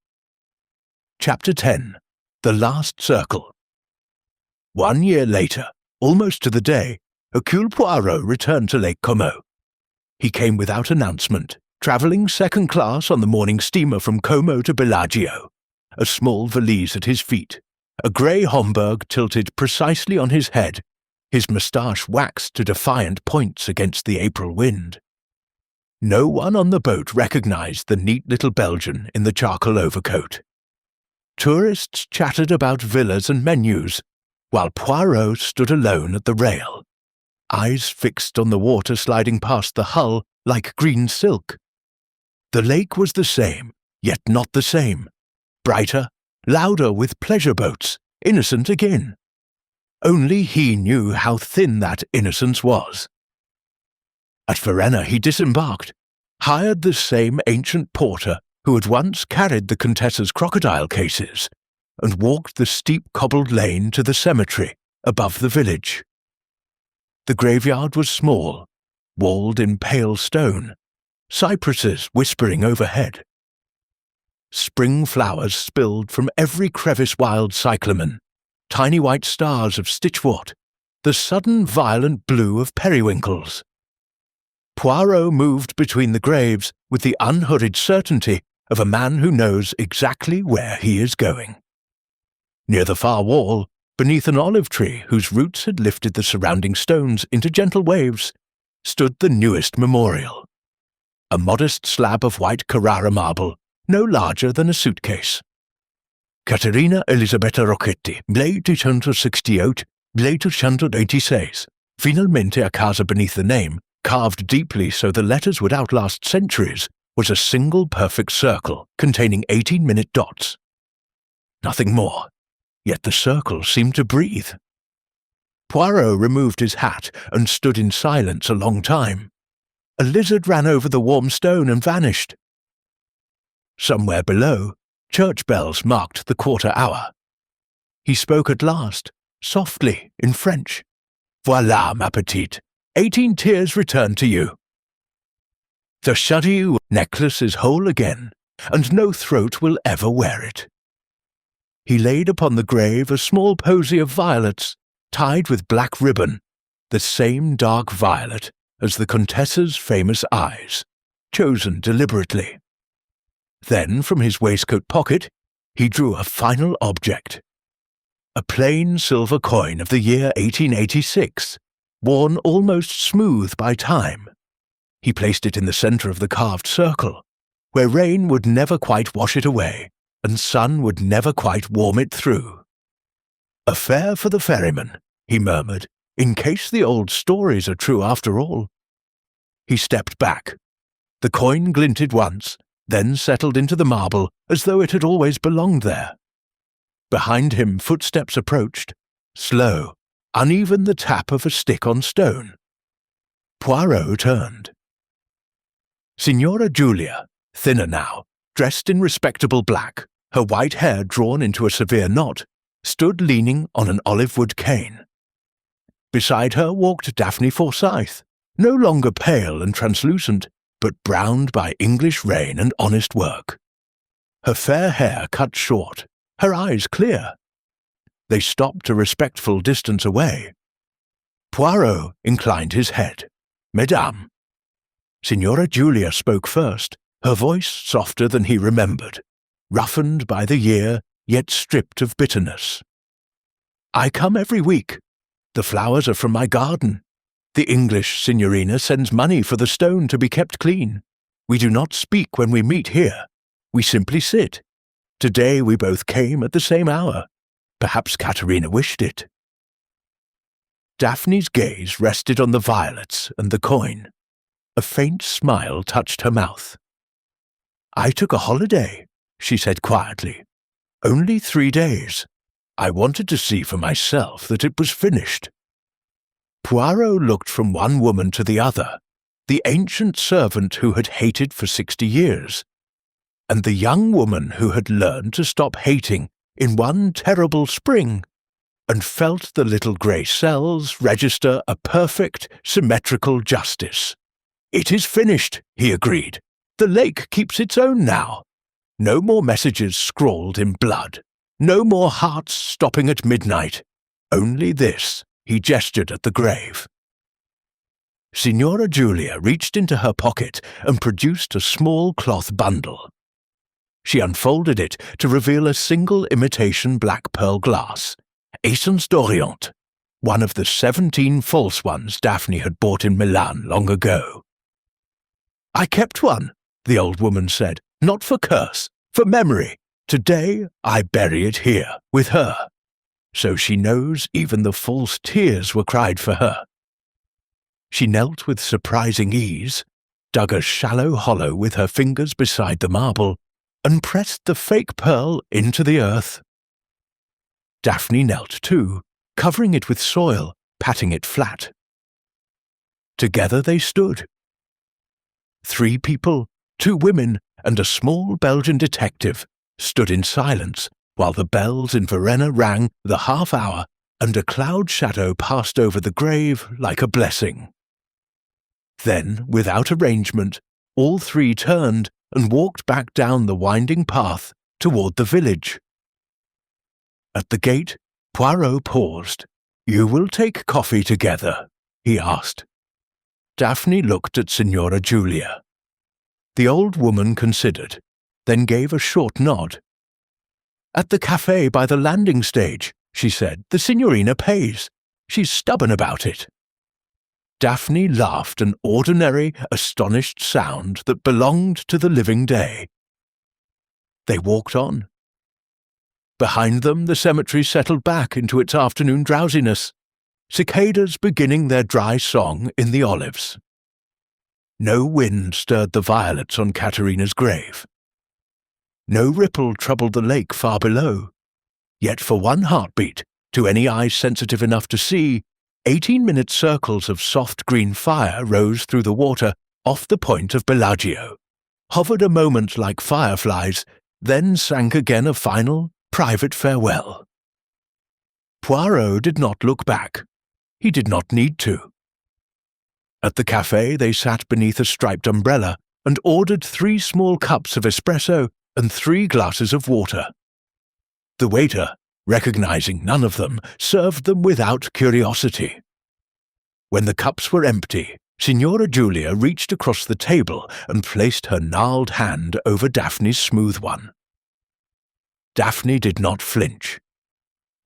Chapter 10. The Last Circle. 1 year later, almost to the day, Hercule Poirot returned to Lake Como. He came without announcement, travelling second class on the morning steamer from Como to Bellagio, a small valise at his feet, a grey Homburg tilted precisely on his head, his moustache waxed to defiant points against the April wind. No one on the boat recognized the neat little Belgian in the charcoal overcoat. Tourists chattered about villas and menus, while Poirot stood alone at the rail, eyes fixed on the water sliding past the hull like green silk. The lake was the same, yet not the same, brighter, louder with pleasure boats, innocent again. Only he knew how thin that innocence was. At Verena he disembarked, hired the same ancient porter who had once carried the Contessa's crocodile cases, and walked the steep cobbled lane to the cemetery above the village. The graveyard was small, walled in pale stone, cypresses whispering overhead. Spring flowers spilled from every crevice wild cyclamen, tiny white stars of stitchwort, the sudden violent blue of periwinkles. Poirot moved between the graves with the unhurried certainty of a man who knows exactly where he is going. Near the far wall, beneath an olive tree whose roots had lifted the surrounding stones into gentle waves, stood the newest memorial. A modest slab of white Carrara marble, no larger than a suitcase. Caterina Elisabetta Rocchetti, 1868, 1886, finalmente a casa beneath the name, carved deeply so the letters would outlast centuries, was a single perfect circle containing 18-minute dots. Nothing more, yet the circle seemed to breathe. Poirot removed his hat and stood in silence a long time. A lizard ran over the warm stone and vanished. Somewhere below, church bells marked the quarter hour. He spoke at last, softly, in French. "Voilà, ma petite. 18 tears return to you. The Chadieu necklace is whole again, and no throat will ever wear it." He laid upon the grave a small posy of violets, tied with black ribbon, the same dark violet as the Contessa's famous eyes, chosen deliberately. Then, from his waistcoat pocket, he drew a final object. A plain silver coin of the year 1886, worn almost smooth by time. He placed it in the centre of the carved circle, where rain would never quite wash it away, and sun would never quite warm it through. "A fare for the ferryman," he murmured, "in case the old stories are true after all." He stepped back. The coin glinted once, then settled into the marble as though it had always belonged there. Behind him footsteps approached, slow, uneven, the tap of a stick on stone. Poirot turned. Signora Giulia, thinner now, dressed in respectable black, her white hair drawn into a severe knot, stood leaning on an olive-wood cane. Beside her walked Daphne Forsyth, no longer pale and translucent, but browned by English rain and honest work. Her fair hair cut short, her eyes clear. They stopped a respectful distance away. Poirot inclined his head. "Mesdames." Signora Giulia spoke first, her voice softer than he remembered, roughened by the year, yet stripped of bitterness. "I come every week. The flowers are from my garden. The English signorina sends money for the stone to be kept clean. We do not speak when we meet here. We simply sit. Today we both came at the same hour. Perhaps Caterina wished it." Daphne's gaze rested on the violets and the coin. A faint smile touched her mouth. "I took a holiday," she said quietly. "Only 3 days. I wanted to see for myself that it was finished." Poirot looked from one woman to the other, the ancient servant who had hated for 60 years, and the young woman who had learned to stop hating in one terrible spring, and felt the little grey cells register a perfect, symmetrical justice. "It is finished," he agreed. "The lake keeps its own now. No more messages scrawled in blood. No more hearts stopping at midnight. Only this." He gestured at the grave. Signora Giulia reached into her pocket and produced a small cloth bundle. She unfolded it to reveal a single imitation black pearl glass, Essence d'Orient, one of the 17 false ones Daphne had bought in Milan long ago. "I kept one," the old woman said, "not for curse, for memory. Today I bury it here, with her. So she knows even the false tears were cried for her." She knelt with surprising ease, dug a shallow hollow with her fingers beside the marble, and pressed the fake pearl into the earth. Daphne knelt too, covering it with soil, patting it flat. Together they stood. 3 people, 2 women, and a small Belgian detective stood in silence while the bells in Varenna rang the half hour and a cloud shadow passed over the grave like a blessing. Then, without arrangement, all 3 turned and walked back down the winding path toward the village. At the gate, Poirot paused. "You will take coffee together?" he asked. Daphne looked at Signora Giulia. The old woman considered, then gave a short nod. "At the cafe by the landing stage," she said. "The signorina pays. She's stubborn about it." Daphne laughed an ordinary, astonished sound that belonged to the living day. They walked on. Behind them, the cemetery settled back into its afternoon drowsiness, cicadas beginning their dry song in the olives. No wind stirred the violets on Caterina's grave. No ripple troubled the lake far below, yet for one heartbeat, to any eye sensitive enough to see, 18-minute circles of soft green fire rose through the water off the point of Bellagio, hovered a moment like fireflies, then sank again a final, private farewell. Poirot did not look back. He did not need to. At the café they sat beneath a striped umbrella and ordered 3 small cups of espresso and 3 glasses of water. The waiter, recognizing none of them, served them without curiosity. When the cups were empty, Signora Giulia reached across the table and placed her gnarled hand over Daphne's smooth one. Daphne did not flinch.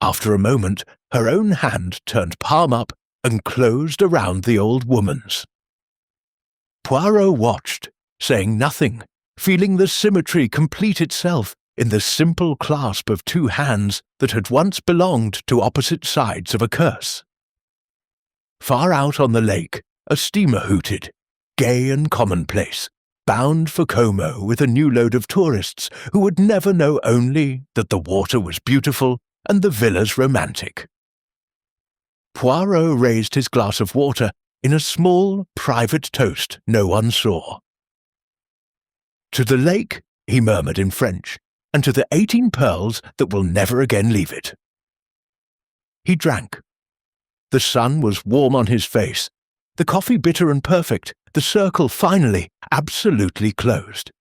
After a moment, her own hand turned palm up and closed around the old woman's. Poirot watched, saying nothing, feeling the symmetry complete itself in the simple clasp of 2 hands that had once belonged to opposite sides of a curse. Far out on the lake, a steamer hooted, gay and commonplace, bound for Como with a new load of tourists who would never know only that the water was beautiful and the villas romantic. Poirot raised his glass of water in a small, private toast no one saw. "To the lake," he murmured in French, "and to the 18 pearls that will never again leave it." He drank. The sun was warm on his face, the coffee bitter and perfect, the circle finally, absolutely closed.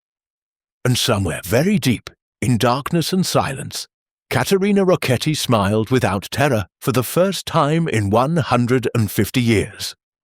And somewhere very deep, in darkness and silence, Caterina Rocchetti smiled without terror for the first time in 150 years.